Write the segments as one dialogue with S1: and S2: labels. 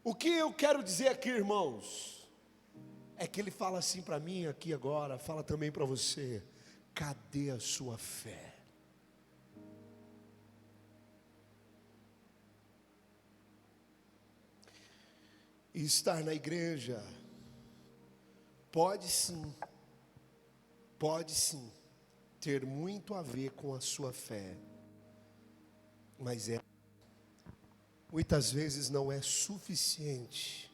S1: O que eu quero dizer aqui, irmãos, é que ele fala assim para mim aqui agora, fala também para você: cadê a sua fé? E estar na igreja pode sim ter muito a ver com a sua fé, mas muitas vezes não é suficiente.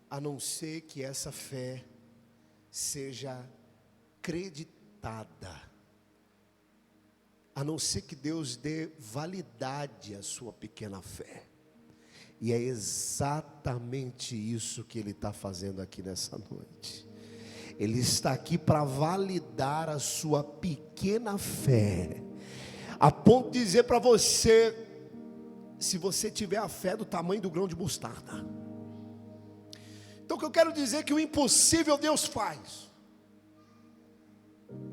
S1: A não ser que essa fé seja creditada, a não ser que Deus dê validade à sua pequena fé. E é exatamente isso que Ele está fazendo aqui nessa noite. Ele está aqui para validar a sua pequena fé, a ponto de dizer para você: se você tiver a fé do tamanho do grão de mostarda. Então o que eu quero dizer é que o impossível Deus faz.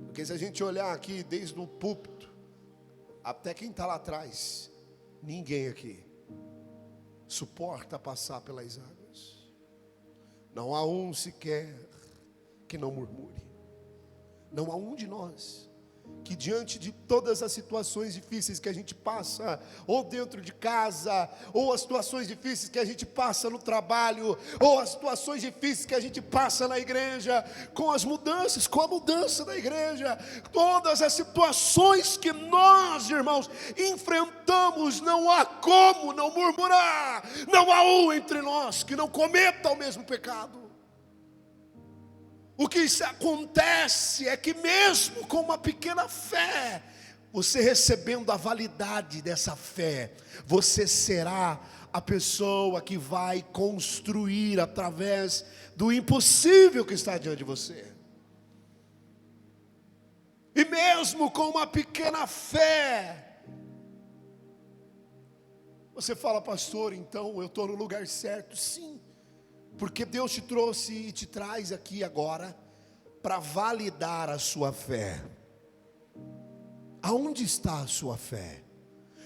S1: Porque se a gente olhar aqui desde o púlpito até quem está lá atrás, ninguém aqui suporta passar pelas águas. Não há um sequer que não murmure. Não há um de nós que, diante de todas as situações difíceis que a gente passa, ou dentro de casa, ou as situações difíceis que a gente passa no trabalho, ou as situações difíceis que a gente passa na igreja, com as mudanças, com a mudança da igreja, todas as situações que nós, irmãos, enfrentamos, não há como não murmurar. Não há um entre nós que não cometa o mesmo pecado. O que acontece é que mesmo com uma pequena fé, você recebendo a validade dessa fé, você será a pessoa que vai construir através do impossível que está diante de você. E mesmo com uma pequena fé, você fala: pastor, então eu estou no lugar certo. Sim, porque Deus te trouxe e te traz aqui agora para validar a sua fé. Aonde está a sua fé?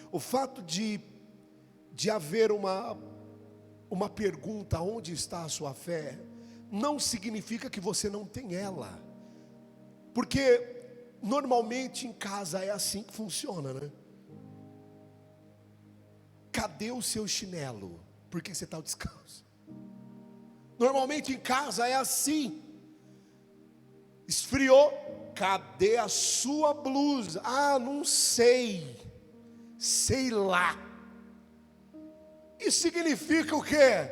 S1: O fato de haver uma pergunta: onde está a sua fé, não significa que você não tem ela. Porque normalmente em casa é assim que funciona, né? Cadê o seu chinelo? Por que você está descalço? Normalmente em casa é assim. Esfriou, cadê a sua blusa? Ah, não sei. Sei lá. Isso significa o quê?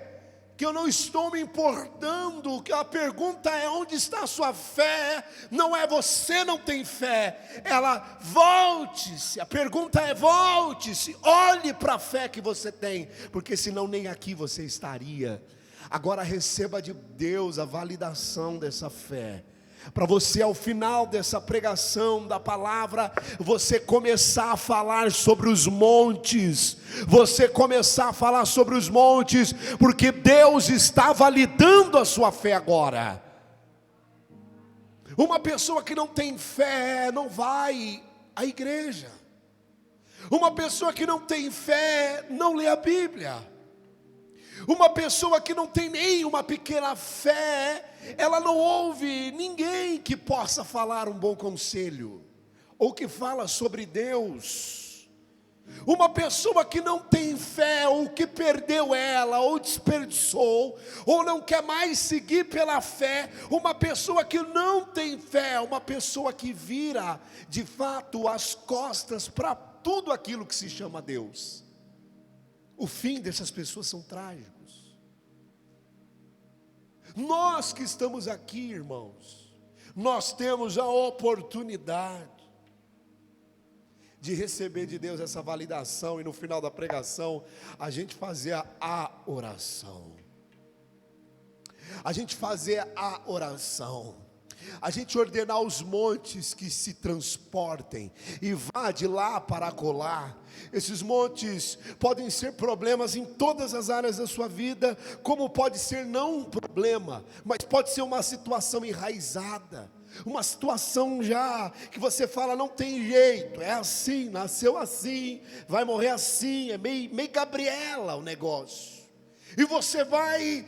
S1: Que eu não estou me importando. Que a pergunta é: onde está a sua fé? Não é você não tem fé. Ela: volte-se. A pergunta é: volte-se. Olhe para a fé que você tem, porque senão nem aqui você estaria. Agora receba de Deus a validação dessa fé, para você, ao final dessa pregação da palavra, você começar a falar sobre os montes. Você começar a falar sobre os montes, porque Deus está validando a sua fé agora. Uma pessoa que não tem fé não vai à igreja. Uma pessoa que não tem fé não lê a Bíblia. Uma pessoa que não tem nem uma pequena fé, ela não ouve ninguém que possa falar um bom conselho, ou que fala sobre Deus. Uma pessoa que não tem fé, ou que perdeu ela, ou desperdiçou, ou não quer mais seguir pela fé. Uma pessoa que não tem fé, uma pessoa que vira de fato as costas para tudo aquilo que se chama Deus. O fim dessas pessoas são trágicos. Nós que estamos aqui, irmãos, nós temos a oportunidade de receber de Deus essa validação, e no final da pregação a gente fazer a oração. A gente fazer a oração. A gente ordenar os montes que se transportem e vá de lá para acolá. Esses montes podem ser problemas em todas as áreas da sua vida, como pode ser não um problema, mas pode ser uma situação enraizada. uma situação já que você fala, não tem jeito, é assim, nasceu assim, vai morrer assim, é meio Gabriela o negócio. E você vai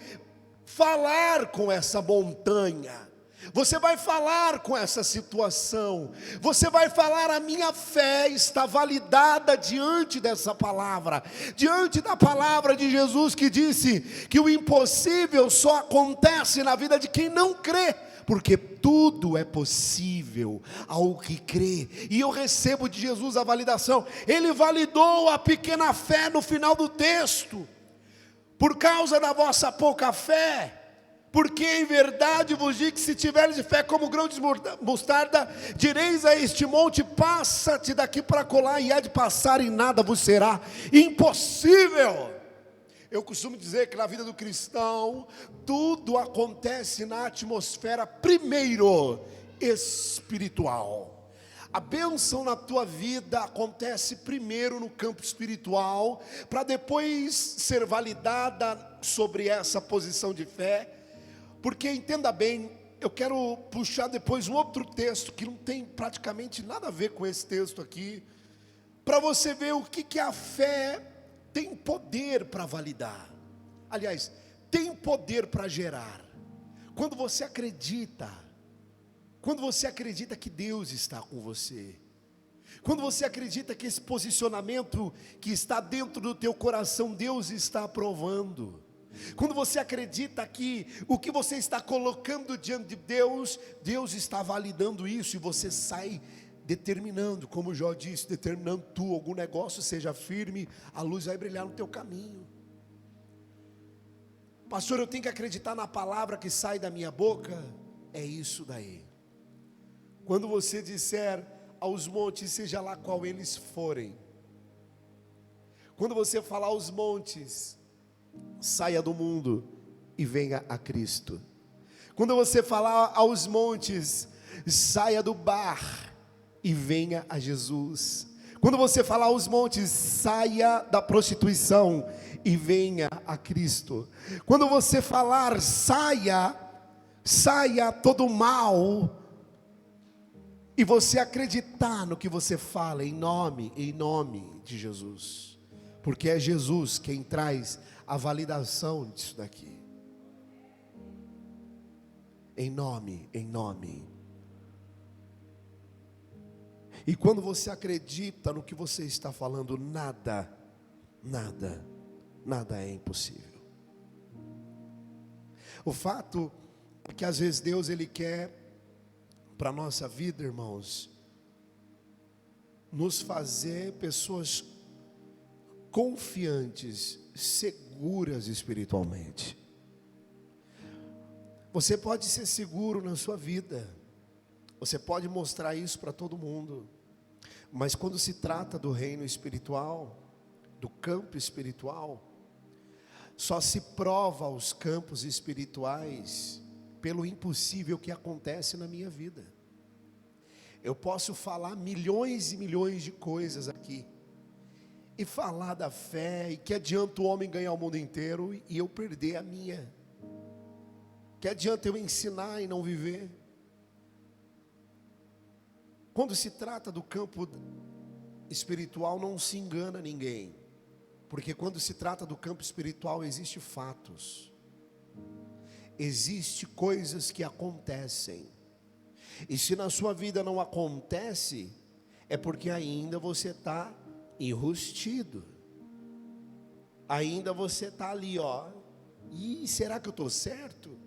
S1: falar com essa montanha, você vai falar com essa situação, você vai falar: a minha fé está validada diante dessa palavra, diante da palavra de Jesus, que disse que o impossível só acontece na vida de quem não crê, porque tudo é possível ao que crê. E eu recebo de Jesus a validação. Ele validou a pequena fé no final do texto. Por causa da vossa pouca fé, porque em verdade vos digo que se tiveres de fé como grão de mostarda, direis a este monte: passa-te daqui para colar, e há de passar, e nada vos será impossível. Eu costumo dizer que na vida do cristão, tudo acontece na atmosfera, primeiro, espiritual. A bênção na tua vida acontece primeiro no campo espiritual, para depois ser validada sobre essa posição de fé. Porque entenda bem, eu quero puxar depois um outro texto que não tem praticamente nada a ver com esse texto aqui, para você ver o que a fé tem poder para validar. Aliás, tem poder para gerar. Quando você acredita que Deus está com você, quando você acredita que esse posicionamento que está dentro do teu coração, Deus está aprovando, quando você acredita que o que você está colocando diante de Deus, Deus está validando isso, e você sai determinando, como Jó disse, determinando tu, algum negócio seja firme, a luz vai brilhar no teu caminho. Pastor, eu tenho que acreditar na palavra que sai da minha boca. É isso daí. Quando você disser aos montes, seja lá qual eles forem, quando você falar aos montes, saia do mundo e venha a Cristo. Quando você falar aos montes, saia do bar e venha a Jesus. Quando você falar aos montes, saia da prostituição e venha a Cristo. Quando você falar, saia todo o mal, e você acreditar no que você fala, em nome de Jesus, porque é Jesus quem traz a validação disso daqui. Em nome. E quando você acredita no que você está falando, nada é impossível. O fato é que às vezes Deus, Ele quer para a nossa vida, irmãos, nos fazer pessoas confiantes, seguras espiritualmente. Você pode ser seguro na sua vida, você pode mostrar isso para todo mundo, mas quando se trata do reino espiritual, do campo espiritual, só se prova os campos espirituais pelo impossível que acontece na minha vida. Eu posso falar milhões e milhões de coisas aqui, e falar da fé, e que adianta o homem ganhar o mundo inteiro e eu perder a minha? Que adianta eu ensinar e não viver? Quando se trata do campo espiritual, não se engana ninguém, porque quando se trata do campo espiritual, existe fatos, existe coisas que acontecem, e se na sua vida não acontece, é porque ainda você está enrustido, ainda você está ali, e será que eu estou certo?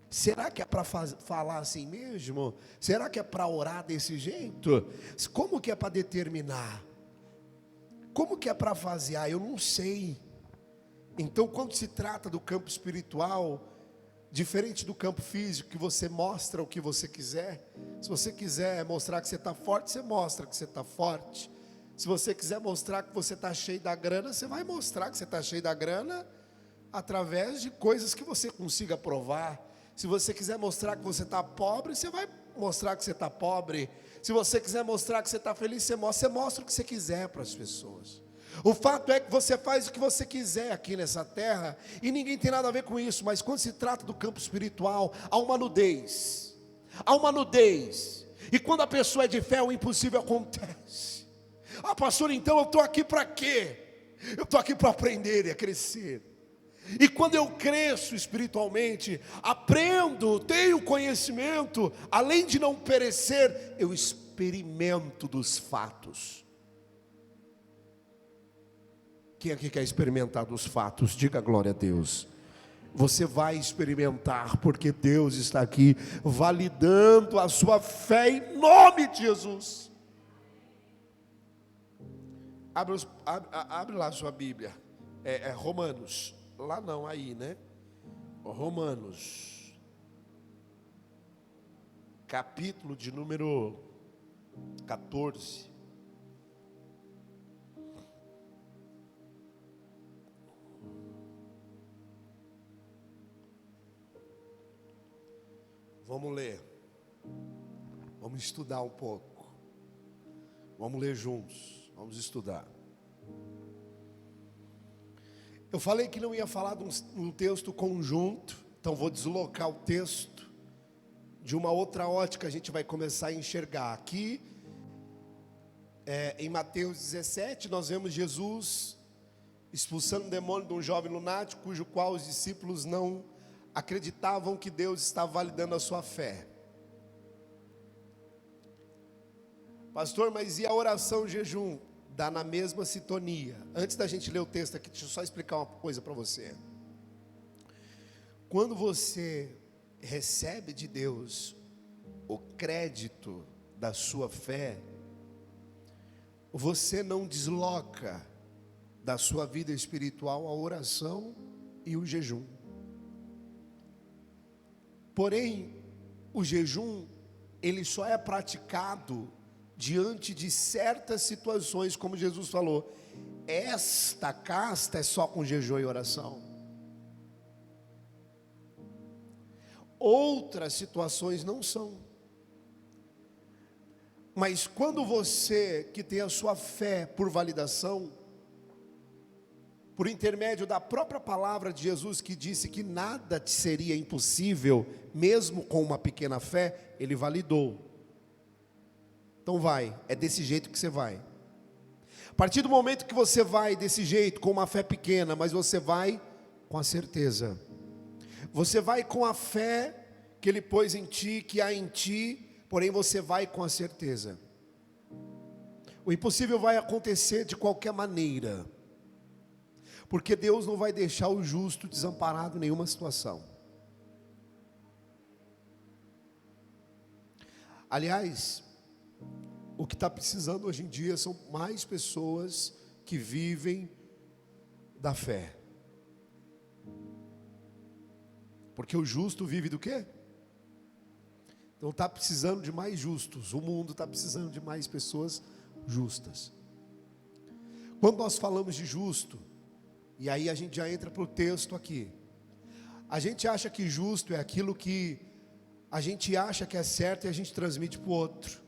S1: Será que é para falar assim mesmo? Será que é para orar desse jeito? Como que é para determinar? Como que é para fazer? Eu não sei. Então, quando se trata do campo espiritual, diferente do campo físico, que você mostra o que você quiser. Se você quiser mostrar que você está forte, você mostra que você está forte. Se você quiser mostrar que você está cheio da grana, você vai mostrar que você está cheio da grana através de coisas que você consiga provar. Se você quiser mostrar que você está pobre, você vai mostrar que você está pobre. Se você quiser mostrar que você está feliz, você mostra o que você quiser para as pessoas. O fato é que você faz o que você quiser aqui nessa terra, e ninguém tem nada a ver com isso. Mas quando se trata do campo espiritual, há uma nudez, há uma nudez. E quando a pessoa é de fé, o impossível acontece. Ah, pastor, então eu estou aqui para quê? Eu estou aqui para aprender e a crescer. E quando eu cresço espiritualmente, aprendo, tenho conhecimento, além de não perecer, eu experimento dos fatos. Quem aqui quer experimentar dos fatos? Diga glória a Deus. Você vai experimentar, porque Deus está aqui validando a sua fé em nome de Jesus. Abre lá a sua Bíblia. É Romanos. Lá não, aí, né? Romanos. Capítulo de número 14. Vamos ler. Vamos estudar um pouco. Vamos ler juntos. Vamos estudar. Eu falei que não ia falar de um texto conjunto, então vou deslocar o texto de uma outra ótica. A gente vai começar a enxergar aqui, em Mateus 17, nós vemos Jesus expulsando o demônio de um jovem lunático, cujo qual os discípulos não acreditavam que Deus estava validando a sua fé. Pastor, mas e a oração e o jejum? Dá na mesma sintonia. Antes da gente ler o texto aqui, deixa eu só explicar uma coisa para você. Quando você recebe de Deus o crédito da sua fé, você não desloca da sua vida espiritual a oração e o jejum. Porém, o jejum, ele só é praticado diante de certas situações, como Jesus falou, esta casta é só com jejum e oração. Outras situações não são. Mas quando você que tem a sua fé por validação, por intermédio da própria palavra de Jesus, que disse que nada te seria impossível, mesmo com uma pequena fé, ele validou. Então vai, é desse jeito que você vai. A partir do momento que você vai desse jeito, com uma fé pequena, mas você vai com a certeza. Você vai com a fé que Ele pôs em ti, que há em ti, porém você vai com a certeza. O impossível vai acontecer de qualquer maneira, porque Deus não vai deixar o justo desamparado em nenhuma situação. Aliás, o que está precisando hoje em dia são mais pessoas que vivem da fé. Porque o justo vive do quê? Então está precisando de mais justos. O mundo está precisando de mais pessoas justas. Quando nós falamos de justo, e aí a gente já entra para o texto aqui. A gente acha que justo é aquilo que a gente acha que é certo e a gente transmite para o outro.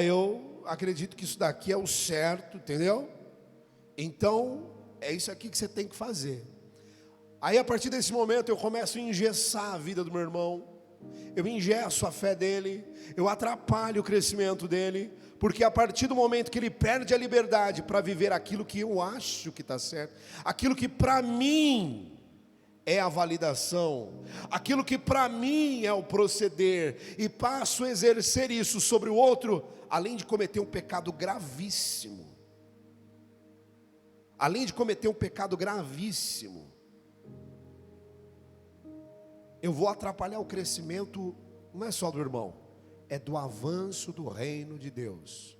S1: Eu acredito que isso daqui é o certo, entendeu? Então, é isso aqui que você tem que fazer. Aí a partir desse momento eu começo a engessar a vida do meu irmão. Eu engesso a fé dele, eu atrapalho o crescimento dele, porque a partir do momento que ele perde a liberdade para viver aquilo que eu acho que está certo, aquilo que para mim é a validação, aquilo que para mim é o proceder, e passo a exercer isso sobre o outro, além de cometer um pecado gravíssimo, eu vou atrapalhar o crescimento, não é só do irmão, é do avanço do reino de Deus.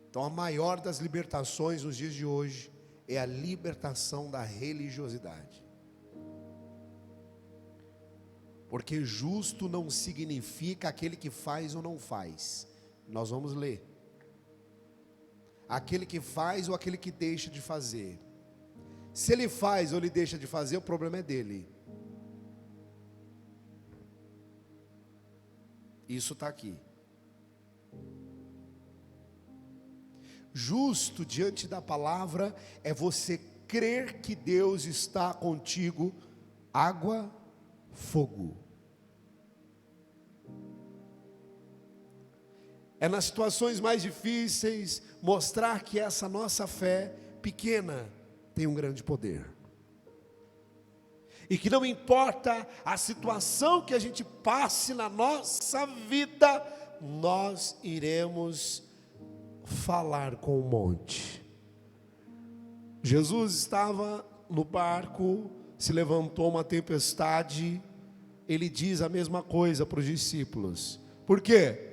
S1: Então a maior das libertações nos dias de hoje é a libertação da religiosidade. Porque justo não significa aquele que faz ou não faz. Nós vamos ler. Aquele que faz ou aquele que deixa de fazer. Se ele faz ou ele deixa de fazer, o problema é dele. Isso está aqui. Justo diante da palavra é você crer que Deus está contigo, água, fogo. É nas situações mais difíceis mostrar que essa nossa fé pequena tem um grande poder. E que não importa a situação que a gente passe na nossa vida, nós iremos falar com o monte. Jesus estava no barco, se levantou uma tempestade, ele diz a mesma coisa para os discípulos. Por quê?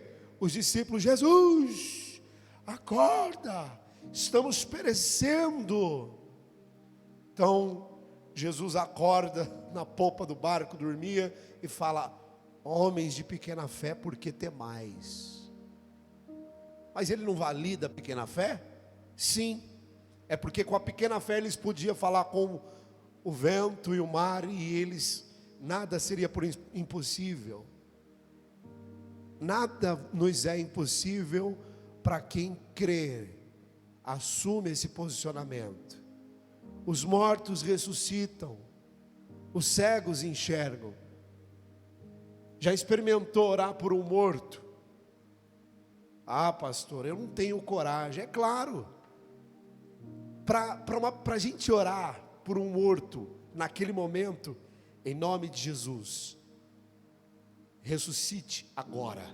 S1: Os discípulos: Jesus, acorda, estamos perecendo. Então, Jesus acorda na popa do barco, dormia, e fala: homens de pequena fé, por que temais? Mas ele não valida a pequena fé? Sim, é porque com a pequena fé eles podiam falar com o vento e o mar, e eles, nada seria por impossível. Nada nos é impossível para quem crê, assume esse posicionamento. Os mortos ressuscitam, os cegos enxergam. Já experimentou orar por um morto? Ah, pastor, eu não tenho coragem. É claro, para a gente orar por um morto, naquele momento, em nome de Jesus, ressuscite agora.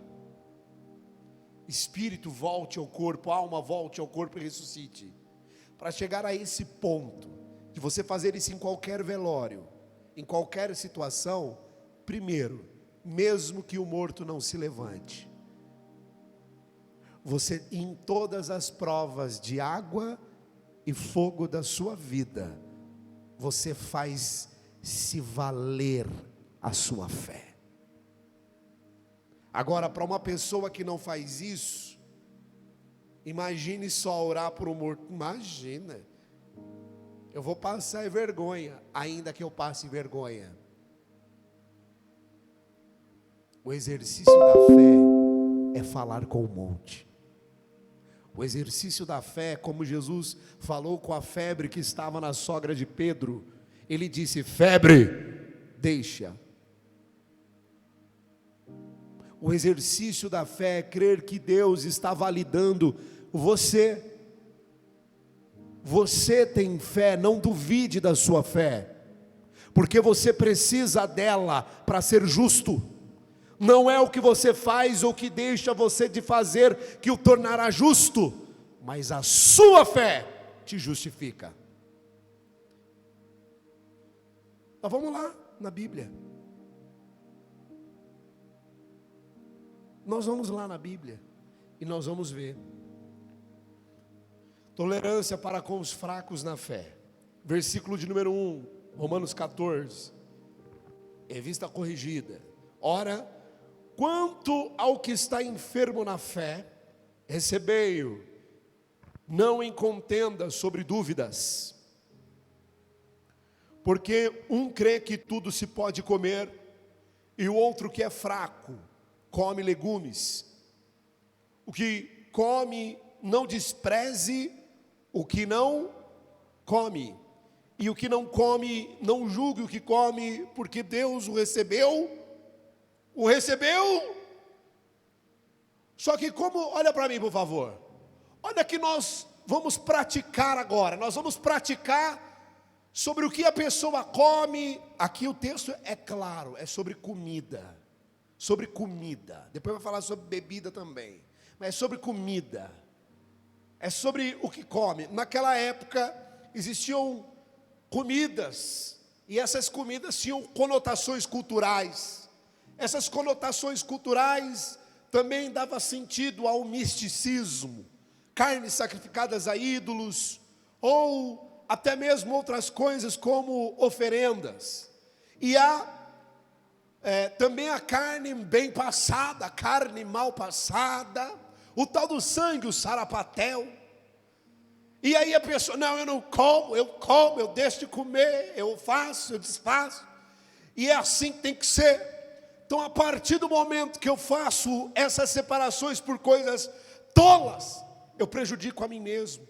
S1: Espírito volte ao corpo, alma volte ao corpo e ressuscite. Para chegar a esse ponto, de você fazer isso em qualquer velório, em qualquer situação, primeiro, mesmo que o morto não se levante, você, em todas as provas de água e fogo da sua vida, você faz se valer a sua fé. Agora, para uma pessoa que não faz isso, imagine só orar por um morto. Imagina, eu vou passar vergonha, ainda que eu passe vergonha. O exercício da fé é falar com o monte. O exercício da fé, como Jesus falou com a febre que estava na sogra de Pedro, ele disse: febre, deixa. O exercício da fé é crer que Deus está validando você. Você tem fé, não duvide da sua fé, porque você precisa dela para ser justo. Não é o que você faz ou que deixa você de fazer que o tornará justo, mas a sua fé te justifica. Então vamos lá na Bíblia. Nós vamos lá na Bíblia e nós vamos ver. Tolerância para com os fracos na fé. Versículo de número 1, Romanos 14. Revista corrigida. Ora, quanto ao que está enfermo na fé, recebei-o, não em contenda sobre dúvidas. Porque um crê que tudo se pode comer, e o outro que é fraco come legumes. O que come, não despreze o que não come, e o que não come, não julgue o que come, porque Deus o recebeu. Só que como, olha para mim por favor, olha que nós vamos praticar agora, nós vamos praticar sobre o que a pessoa come. Aqui o texto é claro, é sobre comida. Sobre comida, depois vai falar sobre bebida também, mas é sobre comida, é sobre o que come. Naquela época existiam comidas, e essas comidas tinham conotações culturais. Essas conotações culturais também davam sentido ao misticismo, carnes sacrificadas a ídolos, ou até mesmo outras coisas como oferendas. E há também a carne bem passada, a carne mal passada, o tal do sangue, o sarapatel. E aí a pessoa: não, eu não como, eu deixo de comer, eu faço, eu desfaço. E é assim que tem que ser. Então, a partir do momento que eu faço essas separações por coisas tolas, eu prejudico a mim mesmo.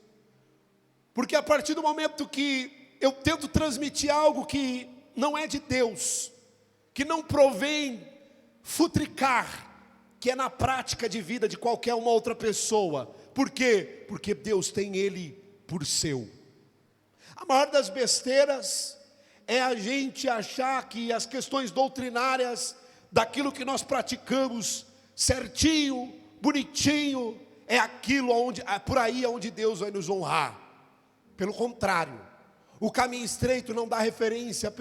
S1: Porque a partir do momento que eu tento transmitir algo que não é de Deus, que não provém futricar, que é na prática de vida de qualquer uma outra pessoa. Por quê? Porque Deus tem ele por seu. A maior das besteiras é a gente achar que as questões doutrinárias daquilo que nós praticamos certinho, bonitinho, é aquilo onde, é por aí onde Deus vai nos honrar. Pelo contrário, o caminho estreito não dá referência a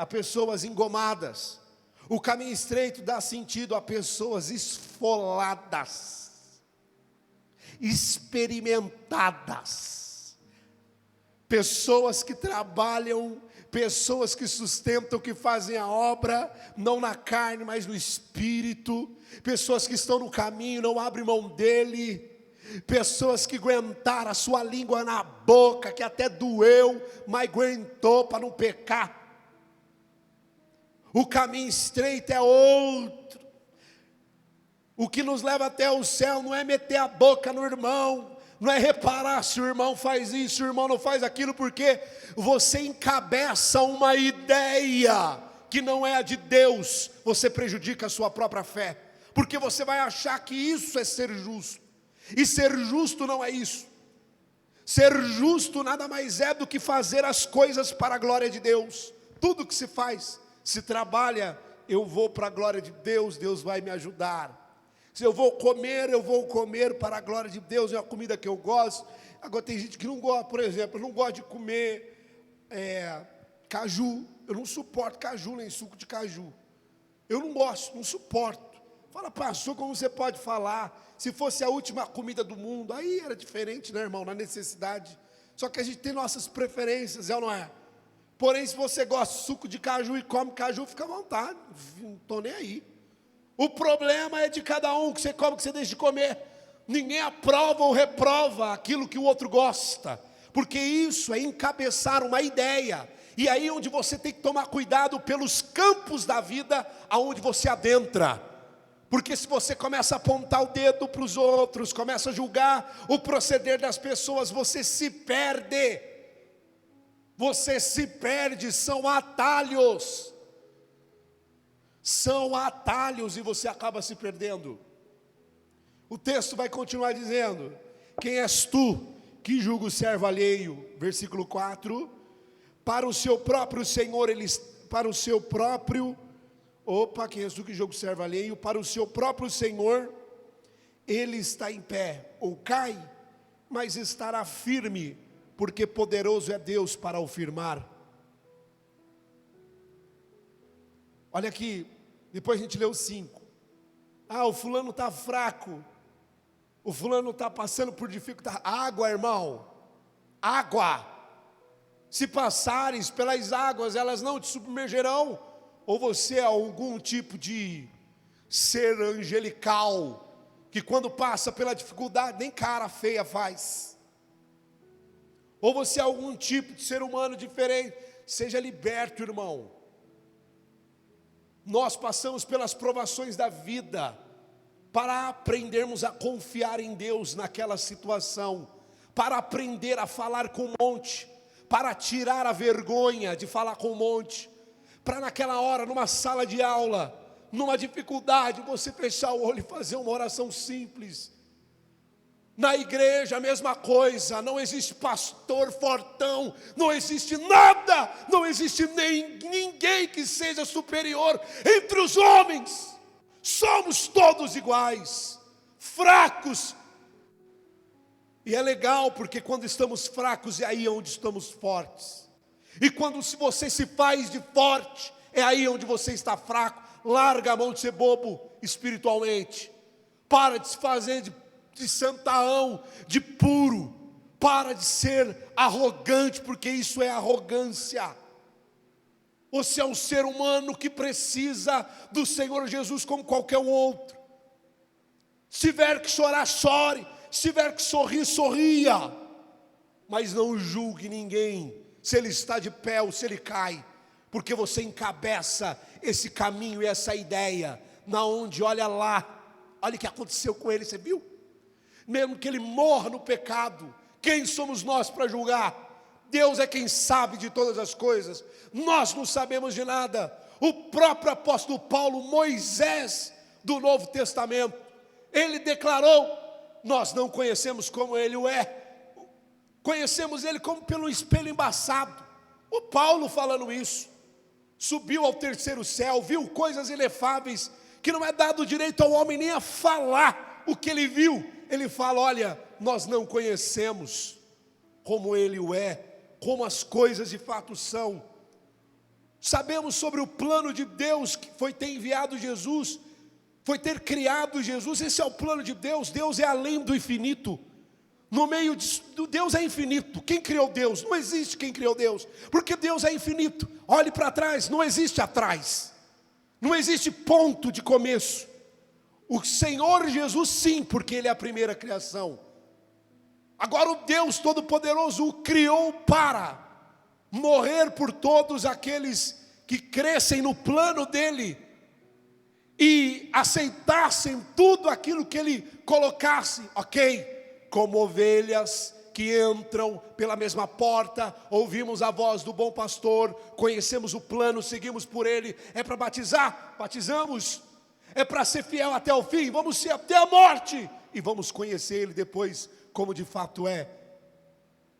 S1: pessoas engomadas. O caminho estreito dá sentido a pessoas esfoladas, experimentadas, pessoas que trabalham, pessoas que sustentam, que fazem a obra, não na carne, mas no espírito, pessoas que estão no caminho, não abrem mão dele, pessoas que aguentaram a sua língua na boca, que até doeu, mas aguentou para não pecar. O caminho estreito é outro. O que nos leva até o céu não é meter a boca no irmão, não é reparar se o irmão faz isso, se o irmão não faz aquilo, porque você encabeça uma ideia que não é a de Deus, você prejudica a sua própria fé, porque você vai achar que isso é ser justo, e ser justo não é isso. Ser justo nada mais é do que fazer as coisas para a glória de Deus. Tudo que se faz, se trabalha, eu vou para a glória de Deus, Deus vai me ajudar. Se eu vou comer para a glória de Deus, é uma comida que eu gosto. Agora tem gente que não gosta, por exemplo, eu não gosto de comer caju. Eu não suporto caju, nem suco de caju. Eu não gosto, não suporto. Fala, pastor, como você pode falar? Se fosse a última comida do mundo, aí era diferente, né, irmão, na necessidade. Só que a gente tem nossas preferências, é ou não é? Porém, se você gosta de suco de caju e come caju, fica à vontade, não estou nem aí. O problema é de cada um, que você come, que você deixa de comer. Ninguém aprova ou reprova aquilo que o outro gosta, porque isso é encabeçar uma ideia. E aí onde você tem que tomar cuidado pelos campos da vida, aonde você adentra. Porque se você começa a apontar o dedo para os outros, começa a julgar o proceder das pessoas, você se perde. Você se perde, são atalhos. São atalhos e você acaba se perdendo. O texto vai continuar dizendo: quem és tu que julga o servo alheio? Versículo 4. Para o seu próprio Senhor, quem és tu que julga o servo alheio? Para o seu próprio Senhor, ele está em pé, ou cai, mas estará firme, porque poderoso é Deus para o firmar. Olha aqui, depois a gente lê o 5. O fulano está fraco, o fulano está passando por dificuldade. Água, irmão, água. Se passares pelas águas, elas não te submergerão. Ou você é algum tipo de ser angelical, que quando passa pela dificuldade, nem cara feia faz. Ou você é algum tipo de ser humano diferente. Seja liberto, irmão. Nós passamos pelas provações da vida para aprendermos a confiar em Deus naquela situação, para aprender a falar com um monte, para tirar a vergonha de falar com um monte, para naquela hora, numa sala de aula, numa dificuldade, você fechar o olho e fazer uma oração simples. Na igreja a mesma coisa, não existe pastor fortão, não existe nada, não existe ninguém que seja superior entre os homens. Somos todos iguais, fracos. E é legal porque quando estamos fracos é aí onde estamos fortes. E quando você se faz de forte, é aí onde você está fraco. Larga a mão de ser bobo espiritualmente. Para de se fazer de santarrão, de puro. Para de ser arrogante, porque isso é arrogância. Você é um ser humano que precisa do Senhor Jesus como qualquer outro. Se tiver que chorar, chore. Se tiver que sorrir, sorria. Mas não julgue ninguém, se ele está de pé ou se ele cai. Porque você encabeça esse caminho e essa ideia, na onde, olha lá, olha o que aconteceu com ele, você viu? Mesmo que ele morra no pecado, quem somos nós para julgar? Deus é quem sabe de todas as coisas, nós não sabemos de nada. O próprio apóstolo Paulo, Moisés do Novo Testamento, ele declarou: nós não conhecemos como ele o é, conhecemos ele como pelo espelho embaçado. O Paulo falando isso, subiu ao terceiro céu, viu coisas inefáveis, que não é dado direito ao homem nem a falar o que ele viu. Ele fala: olha, nós não conhecemos como ele o é, como as coisas de fato são. Sabemos sobre o plano de Deus, que foi ter enviado Jesus, foi ter criado Jesus. Esse é o plano de Deus. Deus é além do infinito. No meio do Deus é infinito. Quem criou Deus? Não existe quem criou Deus, porque Deus é infinito. Olhe para trás, não existe atrás, não existe ponto de começo. O Senhor Jesus sim, porque Ele é a primeira criação. Agora o Deus Todo-Poderoso o criou para morrer por todos aqueles que crescem no plano dEle e aceitassem tudo aquilo que Ele colocasse, ok? Como ovelhas que entram pela mesma porta, ouvimos a voz do bom pastor, conhecemos o plano, seguimos por ele. É para batizar? Batizamos. É para ser fiel até o fim? Vamos ser até a morte, e vamos conhecer ele depois como de fato é.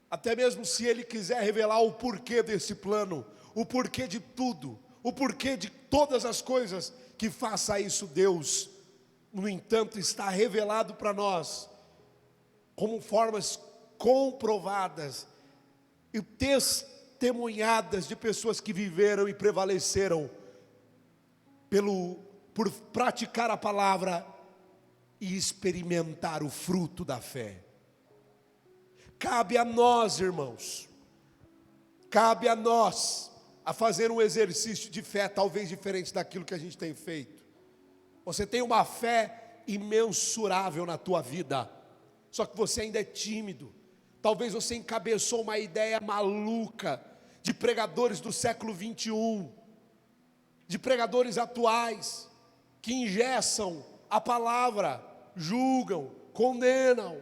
S1: Até mesmo se ele quiser revelar o porquê desse plano, o porquê de tudo, o porquê de todas as coisas, que faça isso. Deus, no entanto, está revelado para nós como formas comprovadas e testemunhadas de pessoas que viveram e prevaleceram por praticar a palavra e experimentar o fruto da fé. Cabe a nós, irmãos, cabe a nós a fazer um exercício de fé, talvez diferente daquilo que a gente tem feito. Você tem uma fé imensurável na tua vida, só que você ainda é tímido. Talvez você encabeçou uma ideia maluca de pregadores do século 21, de pregadores atuais, que engessam a palavra, julgam, condenam,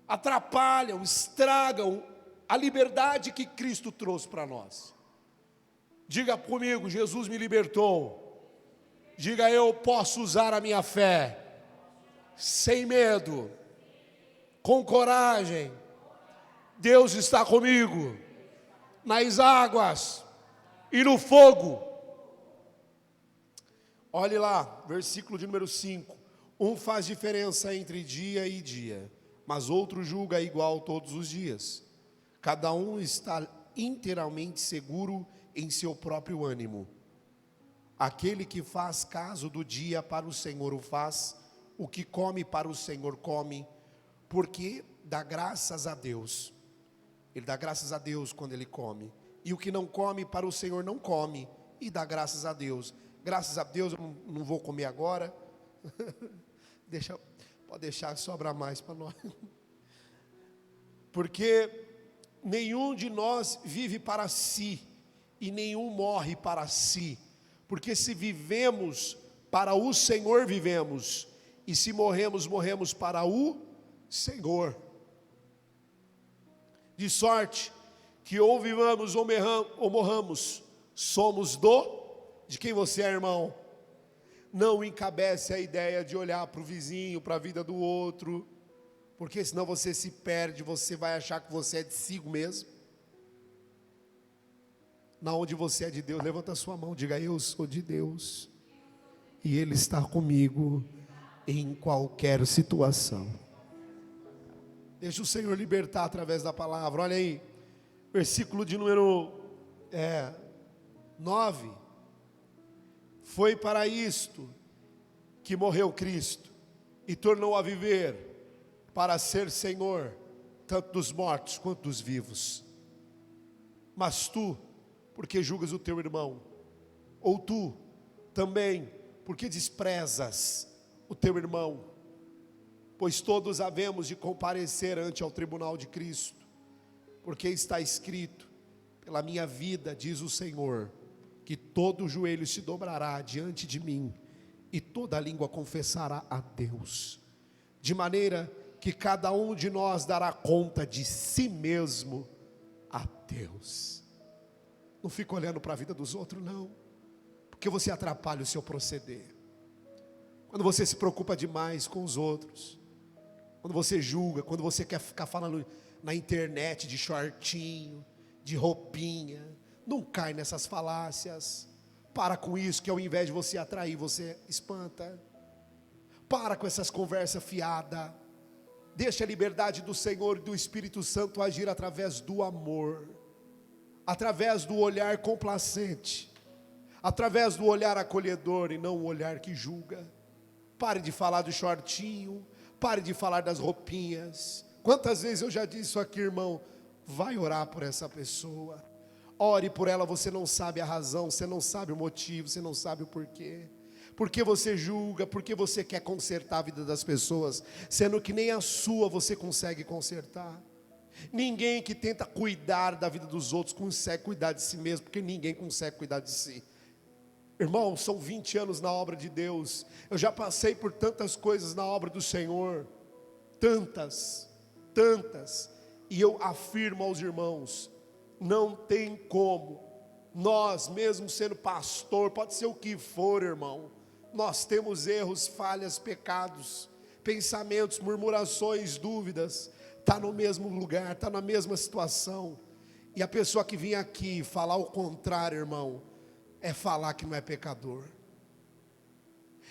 S1: atrapalham, estragam a liberdade que Cristo trouxe para nós. Diga comigo: Jesus me libertou. Diga: eu posso usar a minha fé sem medo, com coragem. Deus está comigo nas águas e no fogo. Olhe lá, versículo de número 5. Um faz diferença entre dia e dia, mas outro julga igual todos os dias. Cada um está inteiramente seguro em seu próprio ânimo. Aquele que faz caso do dia para o Senhor o faz, o que come para o Senhor come, porque dá graças a Deus. Ele dá graças a Deus quando ele come. E o que não come para o Senhor não come, e dá graças a Deus. Graças a Deus eu não vou comer agora. Pode deixar, sobra mais para nós. Porque nenhum de nós vive para si, e nenhum morre para si. Porque se vivemos, para o Senhor vivemos, e se morremos, morremos para o Senhor. De sorte que ou vivamos ou morramos, somos de quem você é, irmão? Não encabece a ideia de olhar para o vizinho, para a vida do outro, porque senão você se perde, você vai achar que você é de si mesmo. Na onde você é de Deus, levanta a sua mão, diga: eu sou de Deus, e Ele está comigo em qualquer situação. Deixa o Senhor libertar através da palavra. Olha aí, versículo de número 9. Foi para isto que morreu Cristo, e tornou a viver, para ser Senhor, tanto dos mortos quanto dos vivos. Mas tu, porque julgas o teu irmão? Ou tu, também, porque desprezas o teu irmão? Pois todos havemos de comparecer ante ao tribunal de Cristo, porque está escrito: pela minha vida, diz o Senhor, que todo joelho se dobrará diante de mim, e toda língua confessará a Deus. De maneira que cada um de nós dará conta de si mesmo a Deus. Não fica olhando para a vida dos outros, não. porque você atrapalha o seu proceder. Quando você se preocupa demais com os outros, quando você julga, quando você quer ficar falando na internet de shortinho, de roupinha, não cai nessas falácias. Para com isso, que ao invés de você atrair, você espanta. Para com essas conversas fiadas. Deixa a liberdade do Senhor e do Espírito Santo agir através do amor, através do olhar complacente, através do olhar acolhedor e não o olhar que julga. Pare de falar do shortinho, pare de falar das roupinhas. Quantas vezes eu já disse isso aqui, irmão? Vai orar por essa pessoa. Ore por ela, você não sabe a razão, você não sabe o motivo, você não sabe o porquê. Porque você julga, porque você quer consertar a vida das pessoas, sendo que nem a sua você consegue consertar. Ninguém que tenta cuidar da vida dos outros consegue cuidar de si mesmo, porque ninguém consegue cuidar de si. Irmão, são 20 anos na obra de Deus, eu já passei por tantas coisas na obra do Senhor, tantas, e eu afirmo aos irmãos, não tem como, nós mesmo sendo pastor, pode ser o que for, irmão, nós temos erros, falhas, pecados, pensamentos, murmurações, dúvidas, está no mesmo lugar, está na mesma situação. E a pessoa que vem aqui falar o contrário, irmão, é falar que não é pecador,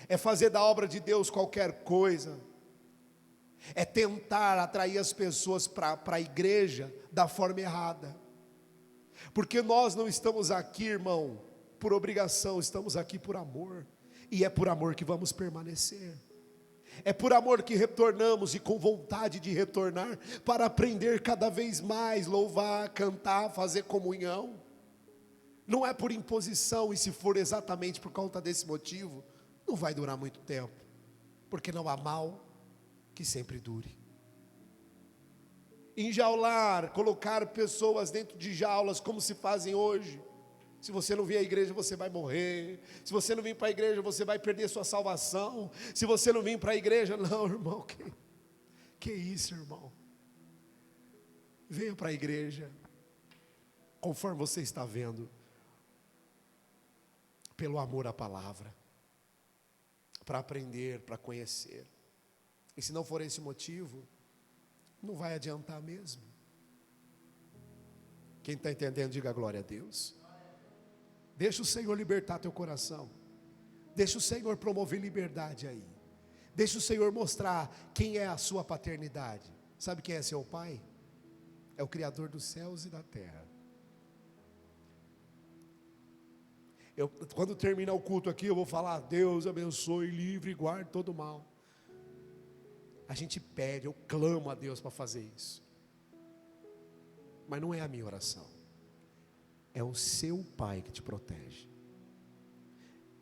S1: é fazer da obra de Deus qualquer coisa, é tentar atrair as pessoas para a igreja da forma errada, porque nós não estamos aqui, irmão, por obrigação, estamos aqui por amor, e é por amor que vamos permanecer, é por amor que retornamos e com vontade de retornar, para aprender cada vez mais, louvar, cantar, fazer comunhão. Não é por imposição, e se for exatamente por conta desse motivo, não vai durar muito tempo, porque não há mal que sempre dure. Enjaular, colocar pessoas dentro de jaulas, como se fazem hoje. Se você não vir à igreja, você vai morrer. Se você não vir para a igreja, você vai perder sua salvação. Se você não vir para a igreja, não, irmão, que isso, irmão? Venha para a igreja, conforme você está vendo, pelo amor à palavra, para aprender, para conhecer. E se não for esse motivo, não vai adiantar mesmo. Quem está entendendo, diga glória a Deus. Deixa o Senhor libertar teu coração, deixa o Senhor promover liberdade aí, deixa o Senhor mostrar quem é a sua paternidade. Sabe quem é seu pai? É o Criador dos céus e da terra. Quando terminar o culto aqui, eu vou falar: Deus abençoe, livre e guarde todo mal. A gente pede, eu clamo a Deus para fazer isso, mas não é a minha oração, é o seu pai que te protege.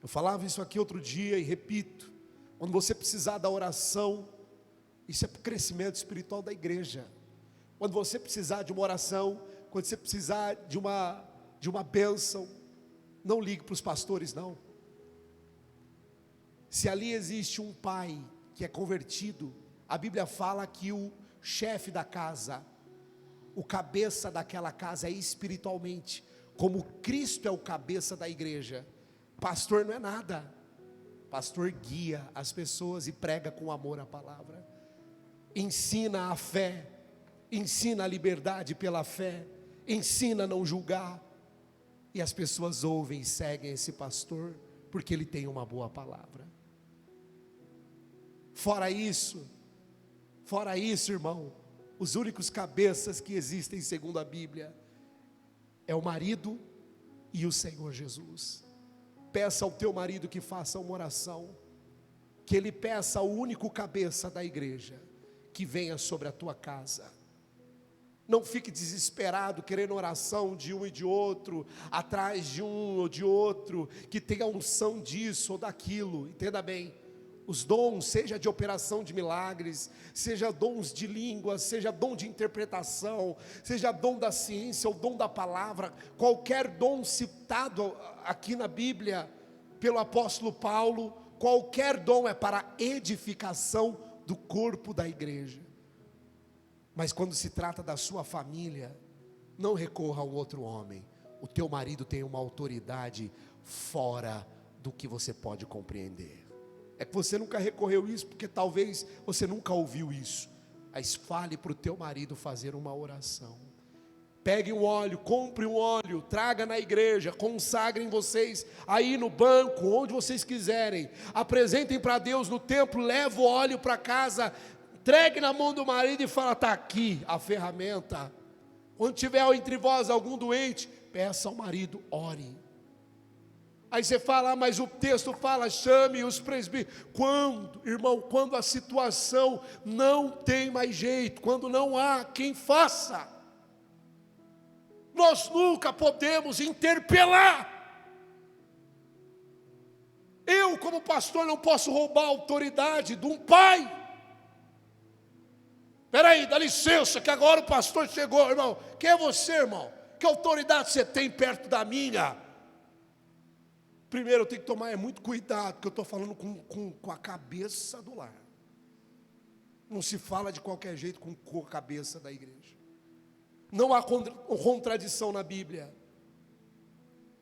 S1: Eu falava isso aqui outro dia e repito: quando você precisar da oração, isso é para o crescimento espiritual da igreja. Quando você precisar de uma oração, quando você precisar de uma bênção, não ligue para os pastores, não. Se ali existe um pai que é convertido, a Bíblia fala que o chefe da casa, o cabeça daquela casa é espiritualmente, como Cristo é o cabeça da igreja. Pastor não é nada, pastor guia as pessoas e prega com amor a palavra, ensina a fé, ensina a liberdade pela fé, ensina a não julgar, e as pessoas ouvem e seguem esse pastor, porque ele tem uma boa palavra. Fora isso, irmão, os únicos cabeças que existem segundo a Bíblia, é o marido e o Senhor Jesus. Peça ao teu marido que faça uma oração, que ele peça ao único cabeça da igreja, que venha sobre a tua casa. Não fique desesperado, querendo oração de um e de outro, atrás de um ou de outro, que tenha unção disso ou daquilo. Entenda bem, os dons, seja de operação de milagres, seja dons de línguas, seja dom de interpretação, seja dom da ciência ou dom da palavra, qualquer dom citado aqui na Bíblia, pelo apóstolo Paulo, qualquer dom é para edificação do corpo da igreja. Mas quando se trata da sua família, não recorra ao outro homem. O teu marido tem uma autoridade fora do que você pode compreender. É que você nunca recorreu isso, porque talvez você nunca ouviu isso. Mas fale para o teu marido fazer uma oração. Pegue um óleo, compre um óleo, traga na igreja, consagrem vocês aí no banco, onde vocês quiserem. Apresentem para Deus no templo, leva o óleo para casa, entregue na mão do marido e fala: está aqui a ferramenta. Quando tiver entre vós algum doente, peça ao marido, ore. Aí você fala: mas o texto fala, chame os presbíteros. Quando, irmão, quando a situação não tem mais jeito, quando não há quem faça, nós nunca podemos interpelar. Eu, como pastor, não posso roubar a autoridade de um pai. Espera aí, dá licença, que agora o pastor chegou, irmão. Quem é você, irmão? Que autoridade você tem perto da minha? Primeiro eu tenho que tomar muito cuidado, porque eu estou falando com a cabeça do lar. Não se fala de qualquer jeito com a cabeça da igreja. Não há contradição na Bíblia.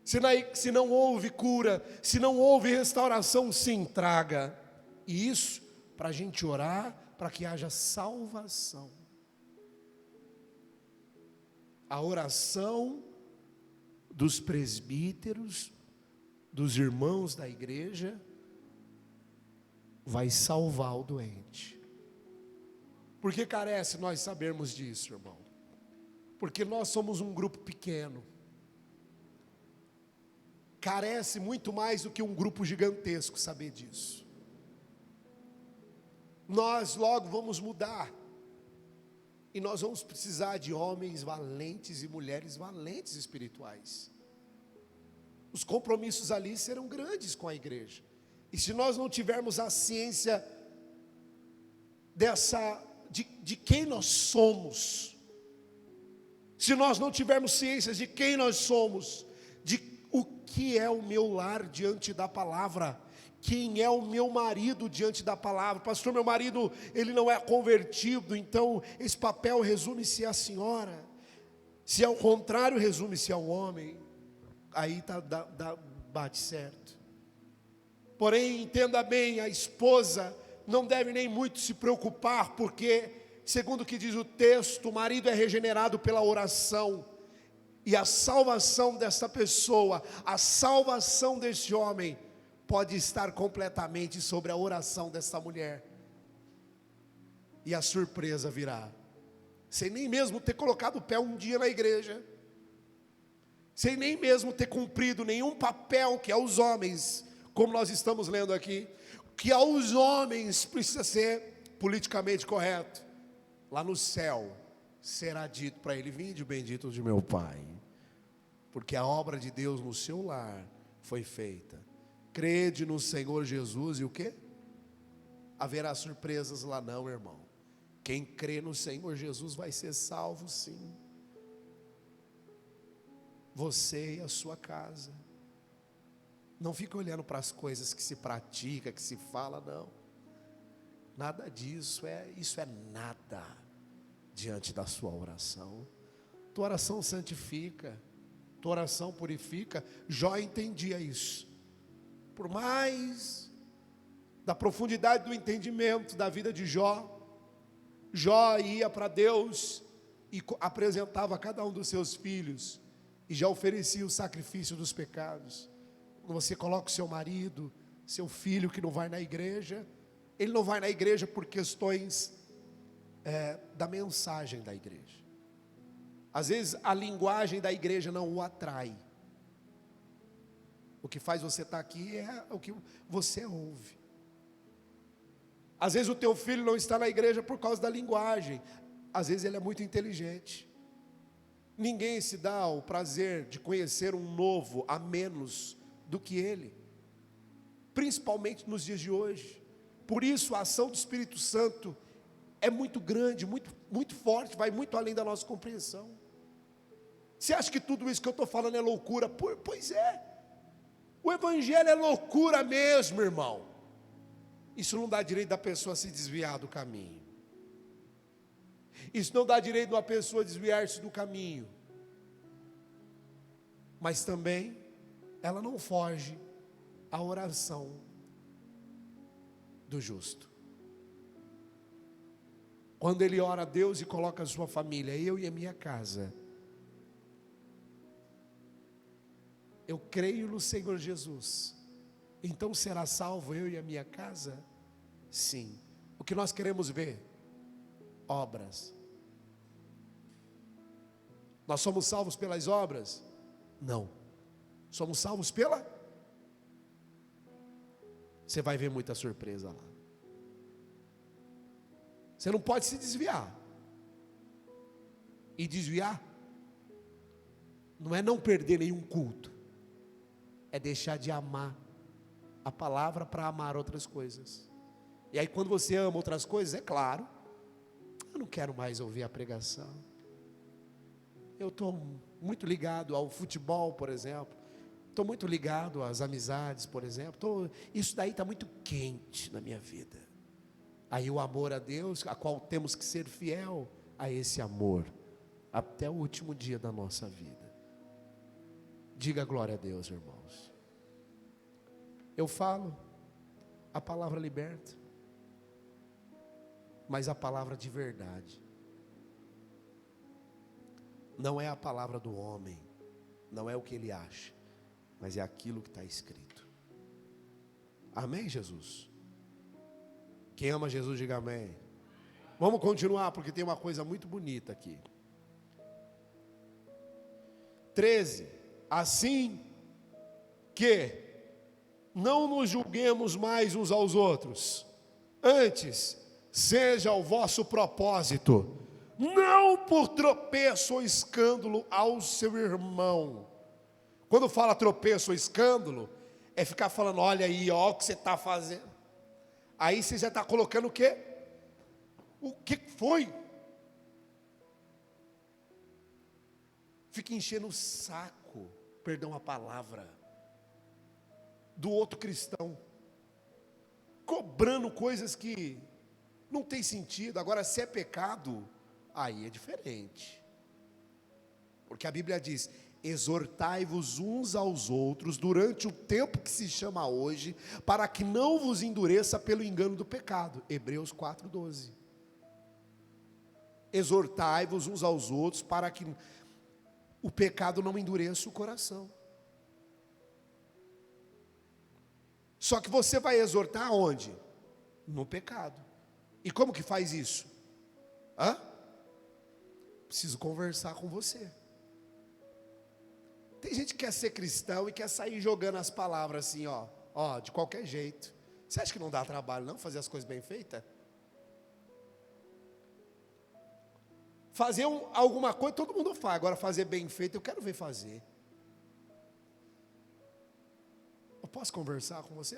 S1: Se não houve cura, se não houve restauração, sim, traga. E isso para a gente orar, para que haja salvação. A oração dos presbíteros, dos irmãos da igreja, vai salvar o doente. Por que carece nós sabermos disso, irmão? Porque nós somos um grupo pequeno. Carece muito mais do que um grupo gigantesco saber disso. Nós logo vamos mudar. E nós vamos precisar de homens valentes e mulheres valentes espirituais. Os compromissos ali serão grandes com a igreja. E se nós não tivermos a ciência de quem nós somos, se nós não tivermos ciência de quem nós somos, de o que é o meu lar diante da palavra, quem é o meu marido diante da palavra. Pastor, meu marido, ele não é convertido, então esse papel resume-se à senhora. Se é o contrário, resume-se ao homem. Aí bate certo. Porém, entenda bem, a esposa não deve nem muito se preocupar, porque, segundo o que diz o texto, o marido é regenerado pela oração. E a salvação dessa pessoa, a salvação desse homem, pode estar completamente sobre a oração dessa mulher. E a surpresa virá, sem nem mesmo ter colocado o pé um dia na igreja, sem nem mesmo ter cumprido nenhum papel que aos homens, como nós estamos lendo aqui, que aos homens precisa ser politicamente correto. Lá no céu será dito para ele: vinde bendito de meu Pai, porque a obra de Deus no seu lar foi feita. Crede no Senhor Jesus e o quê? Haverá surpresas lá não, irmão. Quem crê no Senhor Jesus vai ser salvo, sim. Você e a sua casa. Não fica olhando para as coisas que se pratica, que se fala, não. Nada disso, isso é nada diante da sua oração. Tua oração santifica, tua oração purifica. Jó entendia isso. Por mais da profundidade do entendimento da vida de Jó, Jó ia para Deus e apresentava a cada um dos seus filhos, e já oferecia o sacrifício dos pecados. Quando você coloca o seu marido, seu filho que não vai na igreja, ele não vai na igreja por questões da mensagem da igreja. Às vezes a linguagem da igreja não o atrai. O que faz você estar aqui é o que você ouve. Às vezes o teu filho não está na igreja por causa da linguagem. Às vezes ele é muito inteligente. Ninguém se dá o prazer de conhecer um novo a menos do que ele, principalmente nos dias de hoje. Por isso a ação do Espírito Santo é muito grande, muito, muito forte, vai muito além da nossa compreensão. Você acha que tudo isso que eu estou falando é loucura? Pois é. O evangelho é loucura mesmo, irmão. Isso não dá direito da pessoa se desviar do caminho. Isso não dá direito de uma pessoa desviar-se do caminho. Mas também ela não foge a oração do justo. Quando ele ora a Deus e coloca a sua família, eu e a minha casa, eu creio no Senhor Jesus, então será salvo eu e a minha casa? Sim. O que nós queremos ver? Obras. Nós somos salvos pelas obras? Não. Somos salvos pela? Você vai ver muita surpresa lá. Você não pode se desviar. E desviar não é não perder nenhum culto, é deixar de amar a palavra para amar outras coisas. E aí quando você ama outras coisas, é claro, eu não quero mais ouvir a pregação. Eu estou muito ligado ao futebol, por exemplo. Estou muito ligado às amizades, por exemplo. Isso daí está muito quente na minha vida. Aí o amor a Deus, a qual temos que ser fiel a esse amor, até o último dia da nossa vida. Diga glória a Deus, irmãos. Eu falo, a palavra liberta, mas a palavra de verdade. Não é a palavra do homem, não é o que ele acha, mas é aquilo que está escrito. Amém, Jesus? Quem ama Jesus, diga amém. Vamos continuar, porque tem uma coisa muito bonita aqui. 13. Assim que não nos julguemos mais uns aos outros, antes seja o vosso propósito não por tropeço ou escândalo ao seu irmão. Quando fala tropeço ou escândalo, é ficar falando, olha aí, ó, o que você está fazendo. Aí você já está colocando o quê? O que foi? Fica enchendo o saco, perdão a palavra, do outro cristão, cobrando coisas que não tem sentido. Agora, se é pecado, aí é diferente, porque a Bíblia diz, exortai-vos uns aos outros durante o tempo que se chama hoje, para que não vos endureça pelo engano do pecado. Hebreus 4:12. Exortai-vos uns aos outros para que o pecado não endureça o coração. Só que você vai exortar onde? No pecado. E como que faz isso? Preciso conversar com você. Tem gente que quer ser cristão e quer sair jogando as palavras assim, ó, de qualquer jeito. Você acha que não dá trabalho não fazer as coisas bem feitas? Fazer alguma coisa todo mundo faz, agora fazer bem feito eu quero ver fazer. Eu posso conversar com você?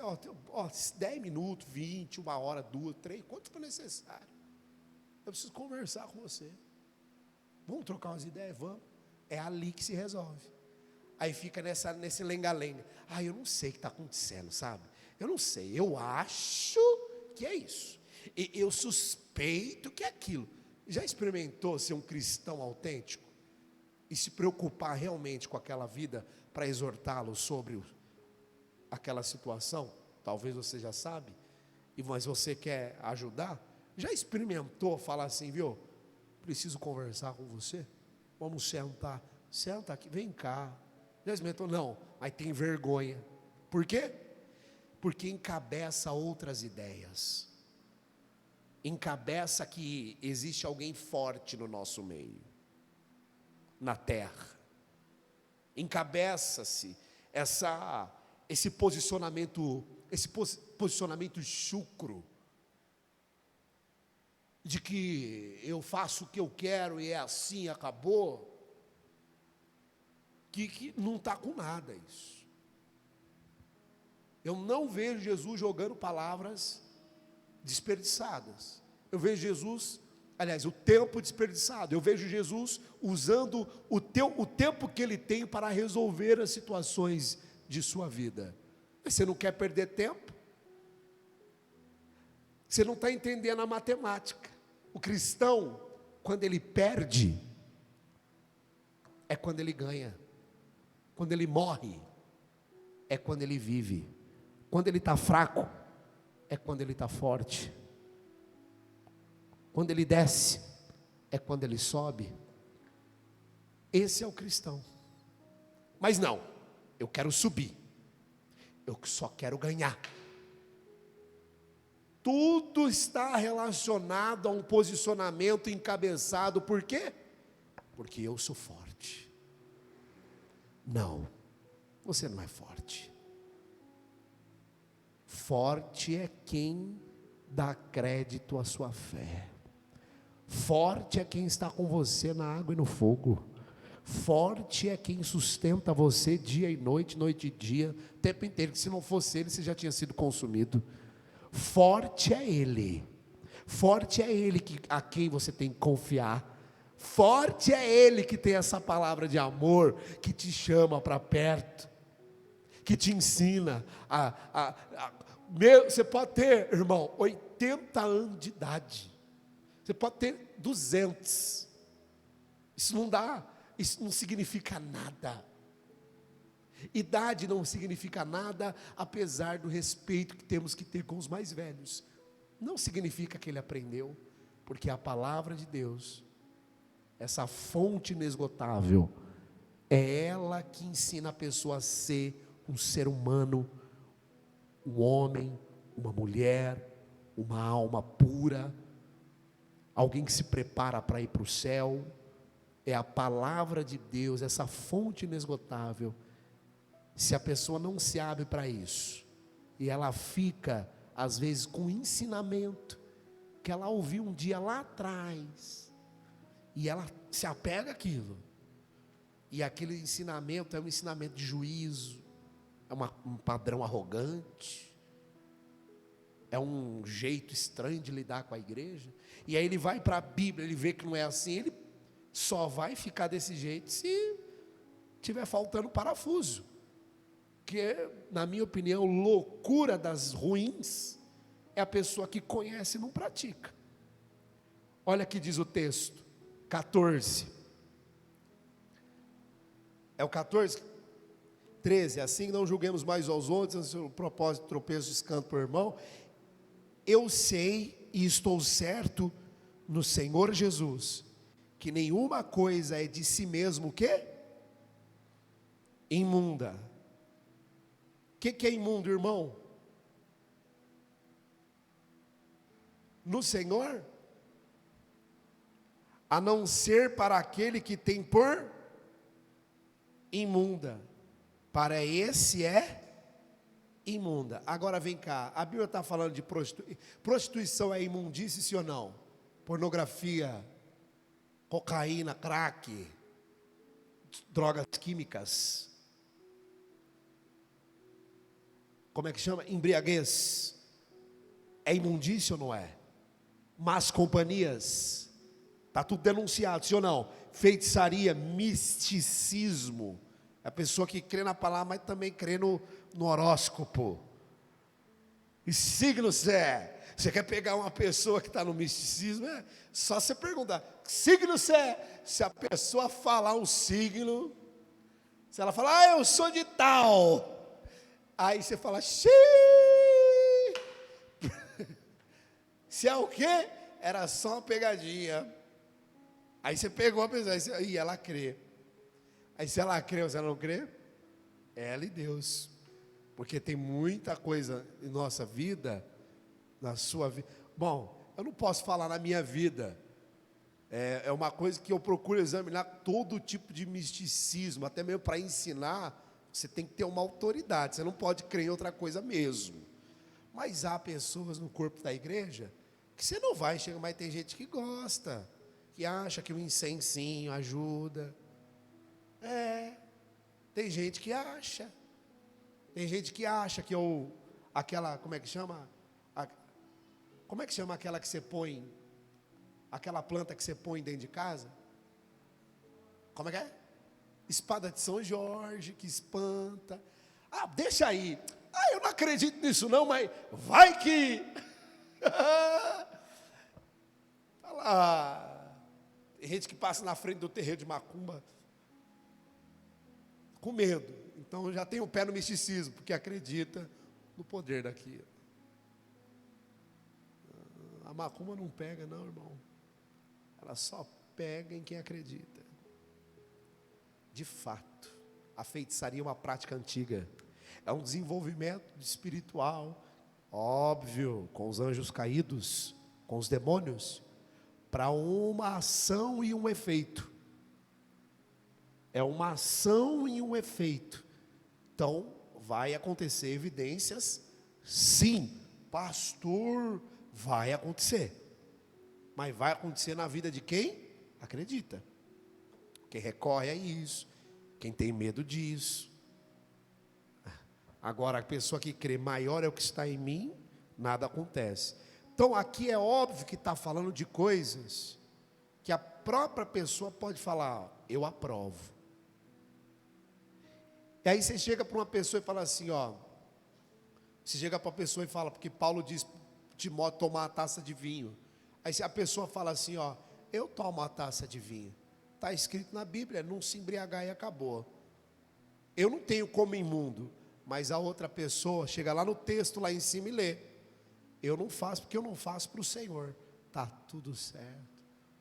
S1: 10 minutos, 20, 1 hora, 2, 3, quanto for necessário. Eu preciso conversar com você. Vamos trocar umas ideias? Vamos. É ali que se resolve. Aí fica nesse lenga-lenga. Eu não sei o que está acontecendo, sabe? Eu não sei, eu acho que é isso. Eu suspeito que é aquilo. Já experimentou ser um cristão autêntico? E se preocupar realmente com aquela vida para exortá-lo sobre aquela situação? Talvez você já sabe, mas você quer ajudar? Já experimentou falar assim, viu? Preciso conversar com você? Vamos sentar. Senta aqui, vem cá. Já experimentou? Não, mas tem vergonha. Por quê? Porque encabeça outras ideias. Encabeça que existe alguém forte no nosso meio, na terra. Encabeça-se esse posicionamento chucro, de que eu faço o que eu quero e é assim, acabou, que não está com nada isso. Eu não vejo Jesus jogando palavras desperdiçadas. Eu vejo Jesus, o tempo desperdiçado. Eu vejo Jesus usando o tempo que ele tem para resolver as situações de sua vida. Mas você não quer perder tempo? Você não está entendendo a matemática. O cristão, quando ele perde, é quando ele ganha. Quando ele morre, é quando ele vive. Quando ele está fraco, é quando ele está forte. Quando ele desce, é quando ele sobe. Esse é o cristão. Mas não, eu quero subir, eu só quero ganhar. Tudo está relacionado a um posicionamento encabeçado, por quê? Porque eu sou forte. Não, você não é forte. Forte é quem dá crédito à sua fé. Forte é quem está com você na água e no fogo. Forte é quem sustenta você dia e noite, noite e dia, o tempo inteiro, que se não fosse ele, você já tinha sido consumido. Forte é ele. Forte é ele a quem você tem que confiar. Forte é ele que tem essa palavra de amor, que te chama para perto, que te ensina você pode ter, irmão, 80 anos de idade, você pode ter 200, isso não dá, isso não significa nada. Idade não significa nada, apesar do respeito que temos que ter com os mais velhos. Não significa que ele aprendeu, porque a palavra de Deus, essa fonte inesgotável, é ela que ensina a pessoa a ser um ser humano, um homem, uma mulher, uma alma pura, alguém que se prepara para ir para o céu. É a palavra de Deus, essa fonte inesgotável. Se a pessoa não se abre para isso, e ela fica, às vezes, com um ensinamento, que ela ouviu um dia lá atrás, e ela se apega àquilo, e aquele ensinamento é um ensinamento de juízo, é um padrão arrogante, é um jeito estranho de lidar com a igreja, e aí ele vai para a Bíblia, ele vê que não é assim, ele só vai ficar desse jeito se tiver faltando parafuso. Que, na minha opinião, loucura das ruins é a pessoa que conhece e não pratica. Olha que diz o texto 14, é o 14, 13, assim não julguemos mais aos outros, o propósito, tropeço, escândalo por irmão. Eu sei e estou certo no Senhor Jesus, que nenhuma coisa é de si mesmo, o quê? Imunda. O que é imundo, irmão? No Senhor, a não ser para aquele que tem por imunda, para esse é imunda. Agora vem cá, a Bíblia está falando de prostituição é imundície, sim ou não? Pornografia, cocaína, crack, drogas químicas, como é que chama? Embriaguez, é imundícia ou não é? Más companhias, está tudo denunciado, sim ou não? Feitiçaria, misticismo, a pessoa que crê na palavra, mas também crê no horóscopo. E signo você quer pegar uma pessoa que está no misticismo, é só você perguntar, que signo você é? Se a pessoa falar um signo, se ela falar, eu sou de tal, aí você fala, xiii. Se é o quê? Era só uma pegadinha. Aí você pegou a pessoa, e ela crê. Aí se ela crê ou se ela não crê, é ela e Deus. Porque tem muita coisa em nossa vida, na sua vida. Bom, eu não posso falar na minha vida. É uma coisa que eu procuro examinar todo tipo de misticismo, até mesmo para ensinar. Você tem que ter uma autoridade, você não pode crer em outra coisa mesmo. Mas há pessoas no corpo da igreja que você não vai chegar, mas tem gente que gosta, que acha que o incensinho ajuda. Tem gente que acha. Tem gente que acha que aquela, como é que chama? Como é que chama aquela que você põe, aquela planta que você põe dentro de casa? Como é que é? Espada de São Jorge, que espanta. Deixa aí. Eu não acredito nisso não, mas vai que... Tá lá. Tem gente que passa na frente do terreiro de macumba com medo. Então já tem o pé no misticismo, porque acredita no poder daquilo. A macumba não pega não, irmão. Ela só pega em quem acredita. De fato, a feitiçaria é uma prática antiga. É um desenvolvimento espiritual, óbvio, com os anjos caídos, com os demônios, para uma ação e um efeito. É uma ação e um efeito. Então, vai acontecer evidências? Sim, pastor, vai acontecer. Mas vai acontecer na vida de quem acredita. Quem recorre a isso, quem tem medo disso. Agora, a pessoa que crê maior é o que está em mim, nada acontece. Então, aqui é óbvio que está falando de coisas que a própria pessoa pode falar, eu aprovo. E aí você chega para uma pessoa e fala assim, ó. Você chega para a pessoa e fala, porque Paulo diz, Timóteo tomar uma taça de vinho. Aí a pessoa fala assim, ó, eu tomo uma taça de vinho. Está escrito na Bíblia, não se embriagar e acabou. Eu não tenho como imundo, mas a outra pessoa chega lá no texto, lá em cima e lê. Eu não faço, porque eu não faço para o Senhor. Está tudo certo.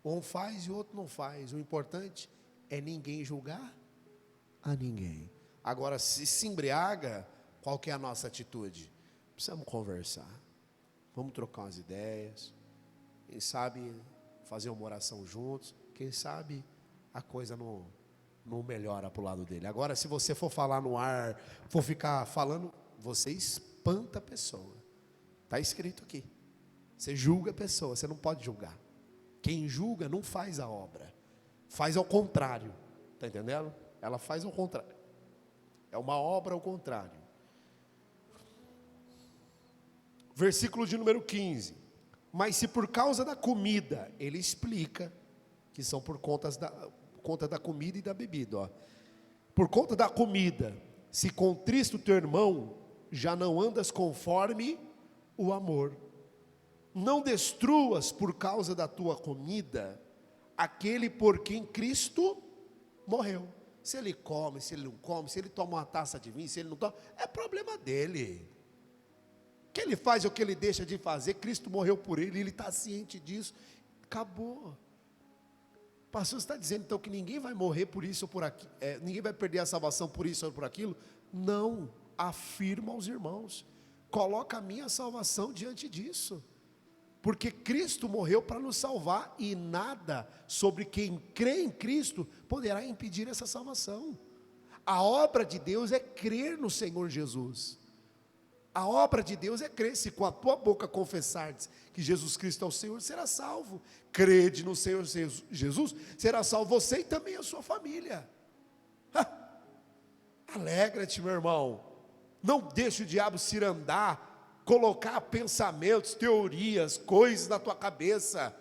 S1: Um faz e o outro não faz. O importante é ninguém julgar a ninguém. Agora, se embriaga, qual que é a nossa atitude? Precisamos conversar. Vamos trocar umas ideias. Quem sabe fazer uma oração juntos. Quem sabe a coisa não melhora para o lado dele. Agora, se você for falar no ar, for ficar falando, você espanta a pessoa. Está escrito aqui. Você julga a pessoa, você não pode julgar. Quem julga não faz a obra. Faz ao contrário. Está entendendo? Ela faz ao contrário. É uma obra ao contrário. Versículo de número 15. Mas se por causa da comida, ele explica que são por conta da comida e da bebida. Ó. Por conta da comida, se contrista o teu irmão, já não andas conforme o amor. Não destruas por causa da tua comida aquele por quem Cristo morreu. Se ele come, se ele não come, se ele toma uma taça de vinho, se ele não toma, é problema dele. O que ele faz ou o que ele deixa de fazer, Cristo morreu por ele, ele está ciente disso, acabou. O pastor está dizendo então que ninguém vai morrer por isso ou por aquilo, ninguém vai perder a salvação por isso ou por aquilo? Não, afirma aos irmãos, coloca a minha salvação diante disso, porque Cristo morreu para nos salvar e nada sobre quem crê em Cristo poderá impedir essa salvação. A obra de Deus é crer no Senhor Jesus. A obra de Deus é crer. Se com a tua boca confessares que Jesus Cristo é o Senhor, será salvo. Crede no Senhor Jesus, será salvo você e também a sua família. Alegra-te, meu irmão. Não deixe o diabo cirandar, colocar pensamentos, teorias, coisas na tua cabeça.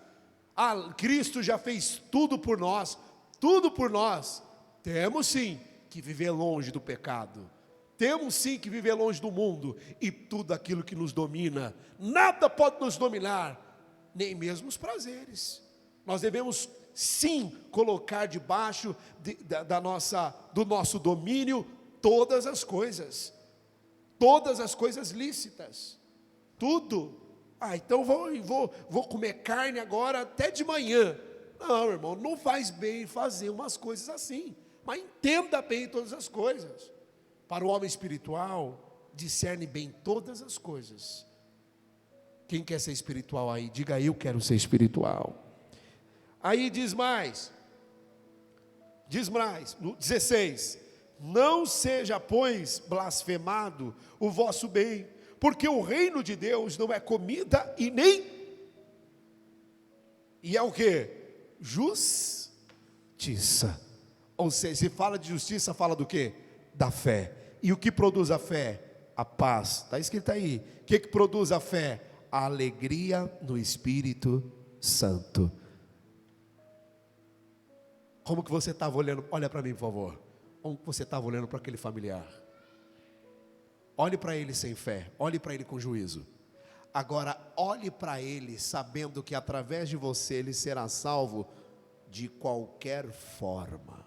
S1: Cristo já fez tudo por nós, tudo por nós. Temos sim que viver longe do pecado. Temos sim que viver longe do mundo e tudo aquilo que nos domina. Nada pode nos dominar, nem mesmo os prazeres. Nós devemos sim colocar debaixo do nosso domínio todas as coisas lícitas, tudo. Então vou comer carne agora até de manhã. Não, irmão, não faz bem fazer umas coisas assim, mas entenda bem todas as coisas. Para o homem espiritual, discerne bem todas as coisas. Quem quer ser espiritual aí? Diga, eu quero ser espiritual. Aí diz mais, no 16: não seja, pois, blasfemado o vosso bem, porque o reino de Deus não é comida e nem, e é o que? Justiça. Ou seja, se fala de justiça, fala do que? Da fé. E o que produz a fé? A paz. Está escrito aí. O que produz a fé? A alegria no Espírito Santo. Como que você estava olhando? Olha para mim, por favor. Como você estava olhando para aquele familiar? Olhe para ele sem fé. Olhe para ele com juízo. Agora, olhe para ele sabendo que através de você ele será salvo de qualquer forma.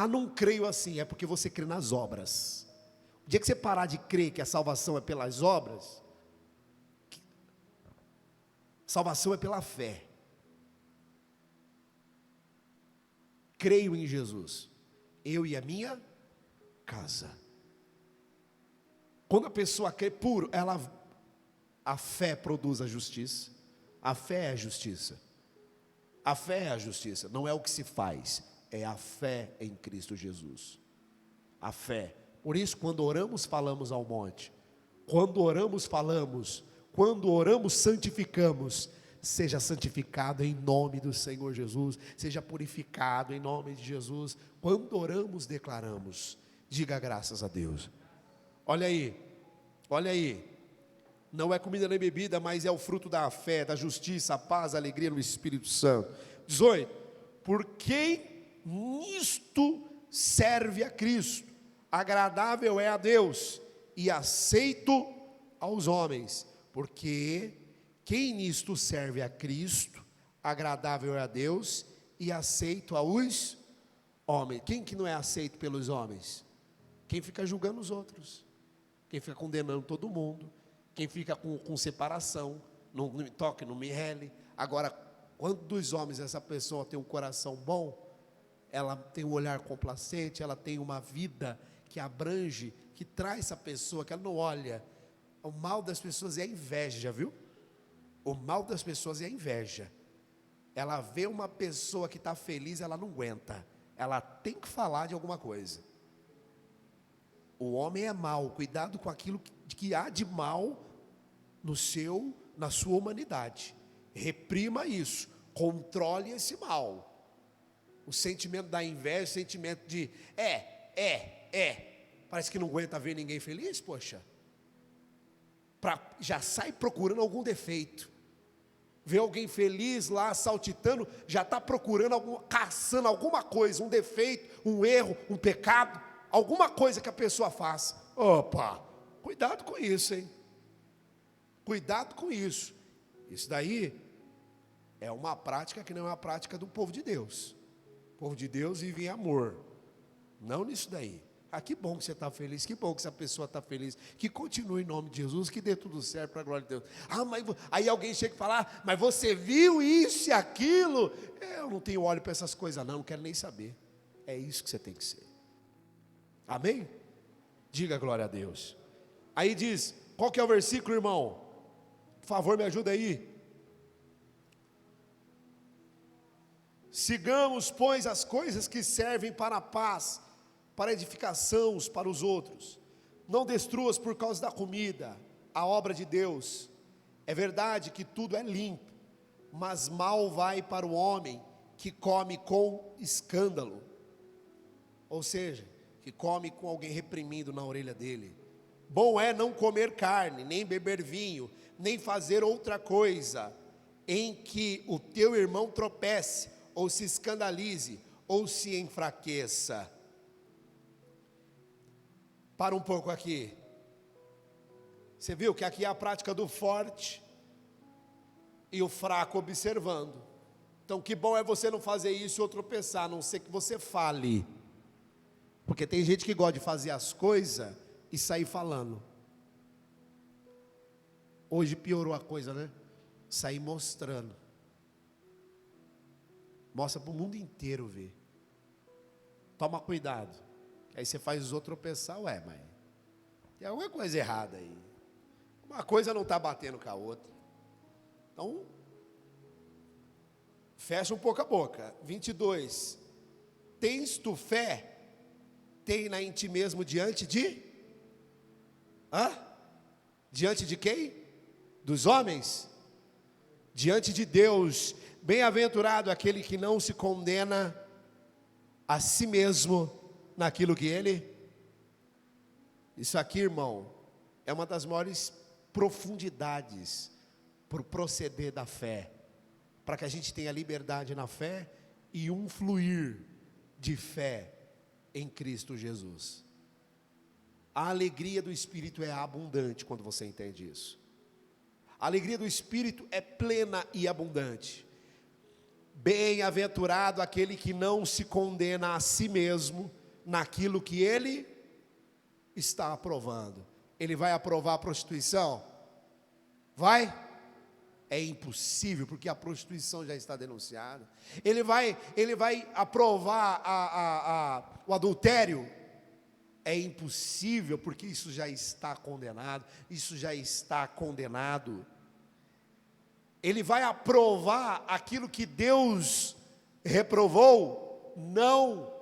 S1: Não creio assim, é porque você crê nas obras. O dia que você parar de crer que a salvação é pelas obras, salvação é pela fé. Creio em Jesus, eu e a minha casa. Quando a pessoa crê puro, a fé produz a justiça. A fé é a justiça. A fé é a justiça, não é o que se faz, é a fé em Cristo Jesus. A fé. Por isso, quando oramos, falamos ao monte. Quando oramos, falamos. Quando oramos, santificamos. Seja santificado em nome do Senhor Jesus. Seja purificado em nome de Jesus. Quando oramos, declaramos. Diga graças a Deus. Olha aí. Olha aí. Não é comida nem bebida, mas é o fruto da fé, da justiça, a paz, a alegria no Espírito Santo. 18. Por quem nisto serve a Cristo, agradável é a Deus e aceito aos homens. Porque quem nisto serve a Cristo, agradável é a Deus e aceito aos homens. Quem que não é aceito pelos homens? Quem fica julgando os outros, quem fica condenando todo mundo, quem fica com separação, não me toque, não me rele. Agora, quando dos homens essa pessoa tem um coração bom, ela tem um olhar complacente, ela tem uma vida que abrange, que traz essa pessoa, que ela não olha. O mal das pessoas é a inveja, viu? O mal das pessoas é a inveja. Ela vê uma pessoa que está feliz, ela não aguenta, ela tem que falar de alguma coisa. O homem é mau, cuidado com aquilo que há de mal na sua humanidade. Reprima isso, controle esse mal. O sentimento da inveja, o sentimento de parece que não aguenta ver ninguém feliz, poxa. Já sai procurando algum defeito. Vê alguém feliz lá, saltitando, já está procurando, caçando alguma coisa, um defeito, um erro, um pecado, alguma coisa que a pessoa faça. Opa, cuidado com isso, hein? Cuidado com isso. Isso daí é uma prática que não é uma prática do povo de Deus. O povo de Deus vive em amor, não nisso daí. Ah, que bom que você está feliz, que bom que essa pessoa está feliz, que continue em nome de Jesus, que dê tudo certo para a glória de Deus. Ah, mas aí alguém chega e fala, mas você viu isso e aquilo? Eu não tenho olho para essas coisas não quero nem saber. É isso que você tem que ser. Amém? Diga glória a Deus. Aí diz, qual que é o versículo, irmão? Por favor, me ajuda aí. Sigamos, pois, as coisas que servem para a paz, para edificação uns para os outros. Não destruas por causa da comida a obra de Deus. É verdade que tudo é limpo, mas mal vai para o homem que come com escândalo. Ou seja, que come com alguém reprimindo na orelha dele. Bom é não comer carne, nem beber vinho, nem fazer outra coisa em que o teu irmão tropece, ou se escandalize, ou se enfraqueça. Para um pouco aqui. Você viu que aqui é a prática do forte e o fraco observando. Então que bom é você não fazer isso ou tropeçar, a não ser que você fale. Porque tem gente que gosta de fazer as coisas e sair falando. Hoje piorou a coisa, né? Sair mostrando. Mostra para o mundo inteiro ver. Toma cuidado. Aí você faz os outros tropeçar, mas tem alguma coisa errada aí. Uma coisa não está batendo com a outra. Então, fecha um pouco a boca. 22. Tens tu fé? Tem-na em ti mesmo diante de? Diante de quem? Dos homens? Diante de Deus. Bem-aventurado aquele que não se condena a si mesmo naquilo que ele. Isso aqui, irmão, é uma das maiores profundidades para o proceder da fé, para que a gente tenha liberdade na fé e um fluir de fé em Cristo Jesus. A alegria do Espírito é abundante quando você entende isso. A alegria do Espírito é plena e abundante. Bem-aventurado aquele que não se condena a si mesmo naquilo que ele está aprovando. Ele vai aprovar a prostituição? Vai? É impossível, porque a prostituição já está denunciada. Ele vai aprovar o adultério? É impossível, porque isso já está condenado. Isso já está condenado. Ele vai aprovar aquilo que Deus reprovou? Não.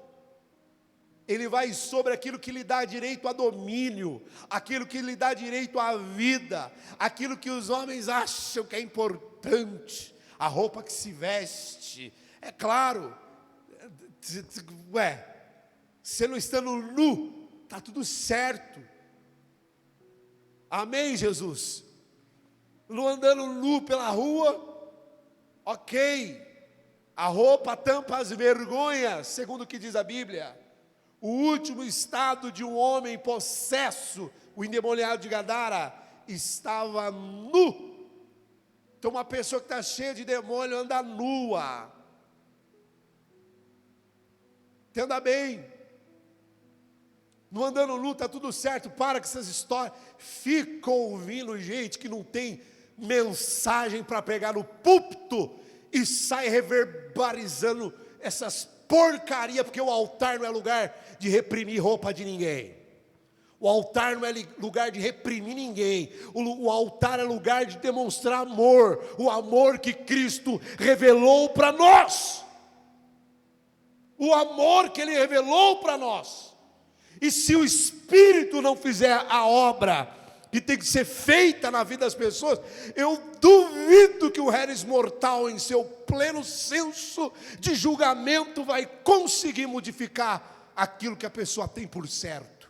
S1: Ele vai sobre aquilo que lhe dá direito a domínio, aquilo que lhe dá direito à vida, aquilo que os homens acham que é importante, a roupa que se veste. É claro, você não estando nu, está tudo certo. Amém, Jesus? Não andando nu pela rua, ok. A roupa tampa as vergonhas, segundo o que diz a Bíblia. O último estado de um homem possesso, o endemoniado de Gadara, estava nu. Então uma pessoa que está cheia de demônio anda nua. Entenda bem. Não andando nu, está tudo certo. Para com essas histórias. Fica ouvindo gente que não tem mensagem para pegar no púlpito e sai reverberizando essas porcaria, porque o altar não é lugar de reprimir roupa de ninguém. O altar não é lugar de reprimir ninguém. O altar é lugar de demonstrar amor, o amor que Cristo revelou para nós. O amor que Ele revelou para nós. E se o Espírito não fizer a obra que tem que ser feita na vida das pessoas, eu duvido que o Reres mortal, em seu pleno senso de julgamento, vai conseguir modificar aquilo que a pessoa tem por certo.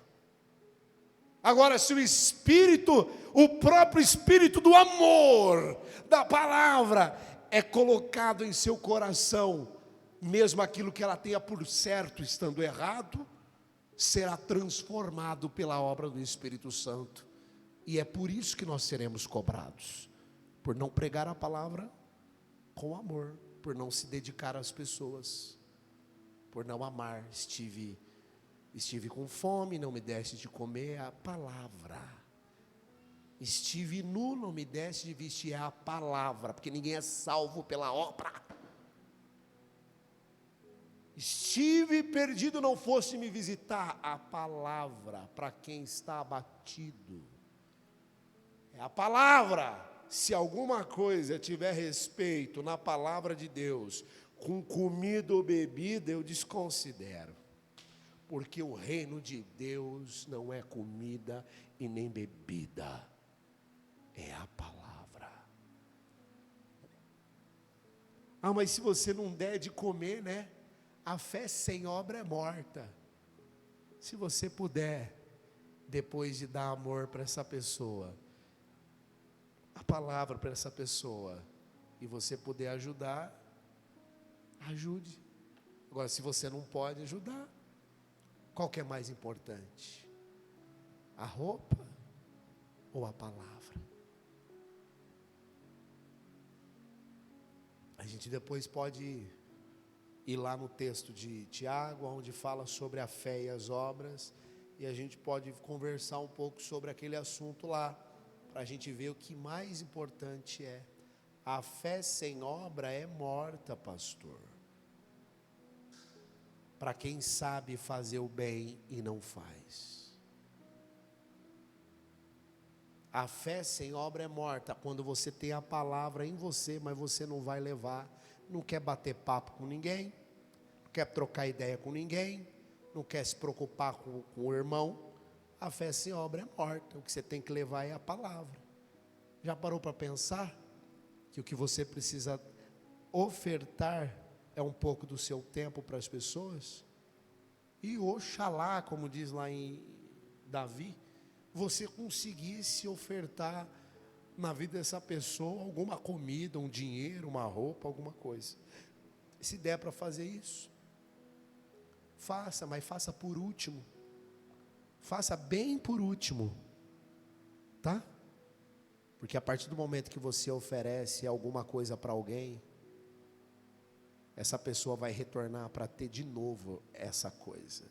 S1: Agora, se o Espírito, o próprio Espírito do amor, da palavra, é colocado em seu coração, mesmo aquilo que ela tenha por certo, estando errado, será transformado pela obra do Espírito Santo. E é por isso que nós seremos cobrados, por não pregar a palavra com amor, por não se dedicar às pessoas, por não amar. Estive com fome, não me deste de comer, é a palavra. Estive nu, não me deste de vestir, é a palavra, porque ninguém é salvo pela obra. Estive perdido, não foste me visitar, a palavra, para quem está abatido. É a palavra. Se alguma coisa tiver respeito na palavra de Deus, com comida ou bebida, eu desconsidero. Porque o reino de Deus não é comida e nem bebida. É a palavra. Ah, mas se você não der de comer, né? A fé sem obra é morta. Se você puder, depois de dar amor para essa pessoa, a palavra para essa pessoa, e você puder ajudar, ajude. Agora, se você não pode ajudar, qual que é mais importante? A roupa ou a palavra? A gente depois pode ir lá no texto de Tiago, onde fala sobre a fé e as obras, e a gente pode conversar um pouco sobre aquele assunto lá, para a gente ver o que mais importante é. A fé sem obra é morta, pastor. Para quem sabe fazer o bem e não faz. A fé sem obra é morta, quando você tem a palavra em você, mas você não vai levar, não quer bater papo com ninguém, não quer trocar ideia com ninguém, não quer se preocupar com o irmão. A fé sem obra é morta, o que você tem que levar é a palavra. Já parou para pensar que o que você precisa ofertar é um pouco do seu tempo para as pessoas? E oxalá, como diz lá em Davi, você conseguisse ofertar na vida dessa pessoa alguma comida, um dinheiro, uma roupa, alguma coisa. Se der para fazer isso, faça, mas faça por último. Faça bem por último, tá? Porque a partir do momento que você oferece alguma coisa para alguém, essa pessoa vai retornar para ter de novo essa coisa.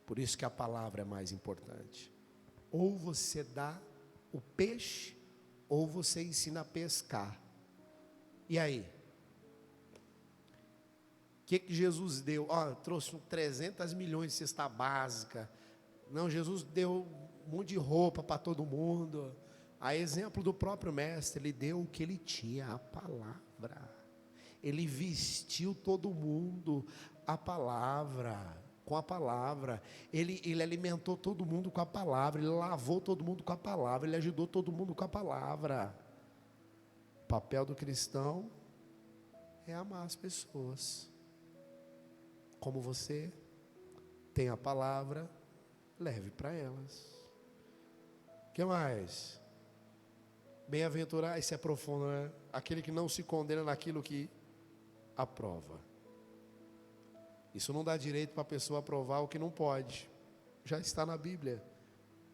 S1: Por isso que a palavra é mais importante. Ou você dá o peixe, ou você ensina a pescar. E aí? O que Jesus deu? Trouxe 300 milhões de cesta básica. Não, Jesus deu um monte de roupa para todo mundo. A exemplo do próprio mestre, ele deu o que ele tinha, a palavra. Ele vestiu todo mundo a palavra, com a palavra. Ele alimentou todo mundo com a palavra. Ele lavou todo mundo com a palavra. Ele ajudou todo mundo com a palavra. O papel do cristão é amar as pessoas. Como você tem a palavra, leve para elas. O que mais? Bem-aventurado, isso é profundo, né? Aquele que não se condena naquilo que aprova. Isso não dá direito para a pessoa aprovar o que não pode. Já está na Bíblia.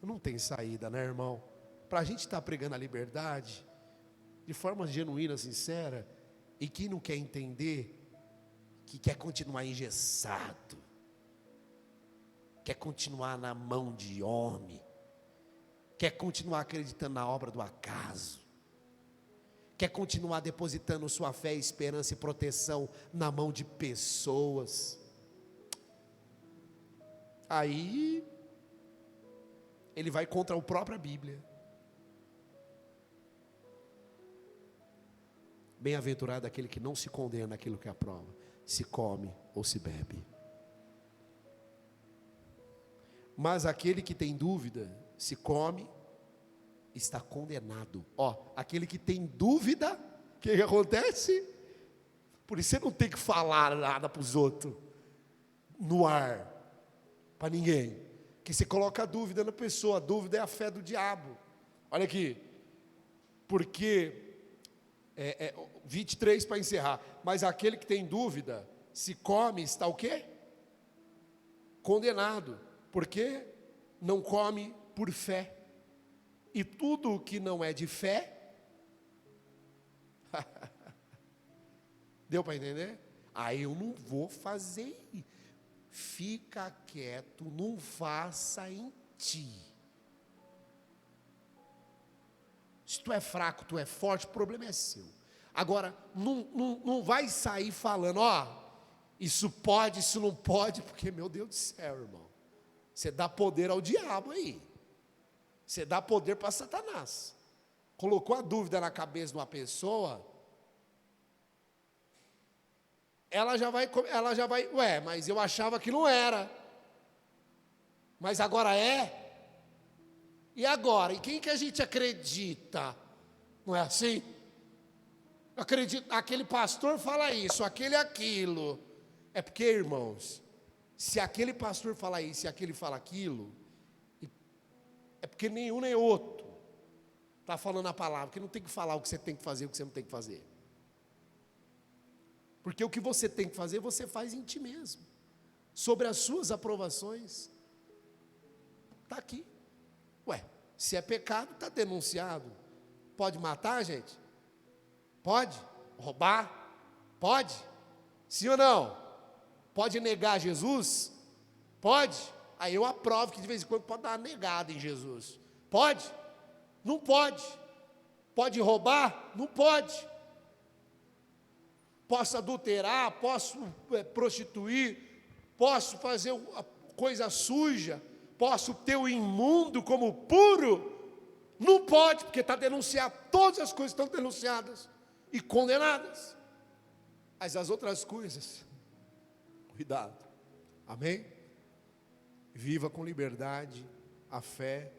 S1: Não tem saída, né, irmão? Para a gente estar pregando a liberdade, de forma genuína, sincera, e quem não quer entender, que quer continuar engessado, quer continuar na mão de homem, quer continuar acreditando na obra do acaso, quer continuar depositando sua fé, esperança e proteção na mão de pessoas, aí ele vai contra a própria Bíblia. Bem-aventurado aquele que não se condena naquilo que aprova, se come ou se bebe. Mas aquele que tem dúvida, se come, está condenado. Aquele que tem dúvida, o que acontece? Por isso você não tem que falar nada para os outros, no ar, para ninguém, que você coloca a dúvida na pessoa. A dúvida é a fé do diabo. Olha aqui, porque 23 para encerrar. Mas aquele que tem dúvida, se come, está o quê? Condenado, porque não come por fé. E tudo que não é de fé, deu para entender? Aí eu não vou fazer. Fica quieto, não faça em ti. Se tu é fraco, tu é forte, o problema é seu. Agora, não vai sair falando, isso pode, isso não pode, porque, meu Deus do céu, irmão, você dá poder ao diabo aí, você dá poder para Satanás. Colocou a dúvida na cabeça de uma pessoa, ela já vai, mas eu achava que não era, mas agora é? E agora? Em quem que a gente acredita? Não é assim? Acredito, aquele pastor fala isso, aquele aquilo. É porque, irmãos, se aquele pastor fala isso e aquele fala aquilo, é porque nenhum nem outro está falando a palavra, porque não tem que falar o que você tem que fazer, o que você não tem que fazer. Porque o que você tem que fazer, você faz em ti mesmo. Sobre as suas aprovações, está aqui. Se é pecado, está denunciado. Pode matar, gente? Pode? Roubar? Pode? Sim ou não? Pode negar Jesus? Pode? Aí eu aprovo que de vez em quando pode dar uma negada em Jesus. Pode? Não pode. Pode roubar? Não pode. Posso adulterar, posso prostituir, posso fazer coisa suja, posso ter o imundo como puro? Não pode, porque está denunciado. Todas as coisas estão denunciadas e condenadas. Mas as outras coisas, cuidado. Amém? Viva com liberdade a fé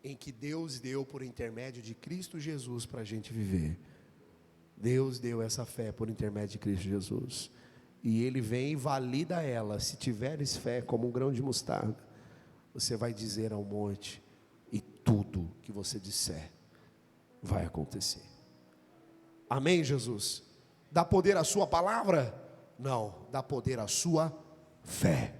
S1: em que Deus deu por intermédio de Cristo Jesus para a gente viver. Deus deu essa fé por intermédio de Cristo Jesus, e Ele vem e valida ela. Se tiveres fé como um grão de mostarda, você vai dizer ao monte, e tudo que você disser vai acontecer. Amém, Jesus? Dá poder à sua palavra? Não, dá poder à sua fé.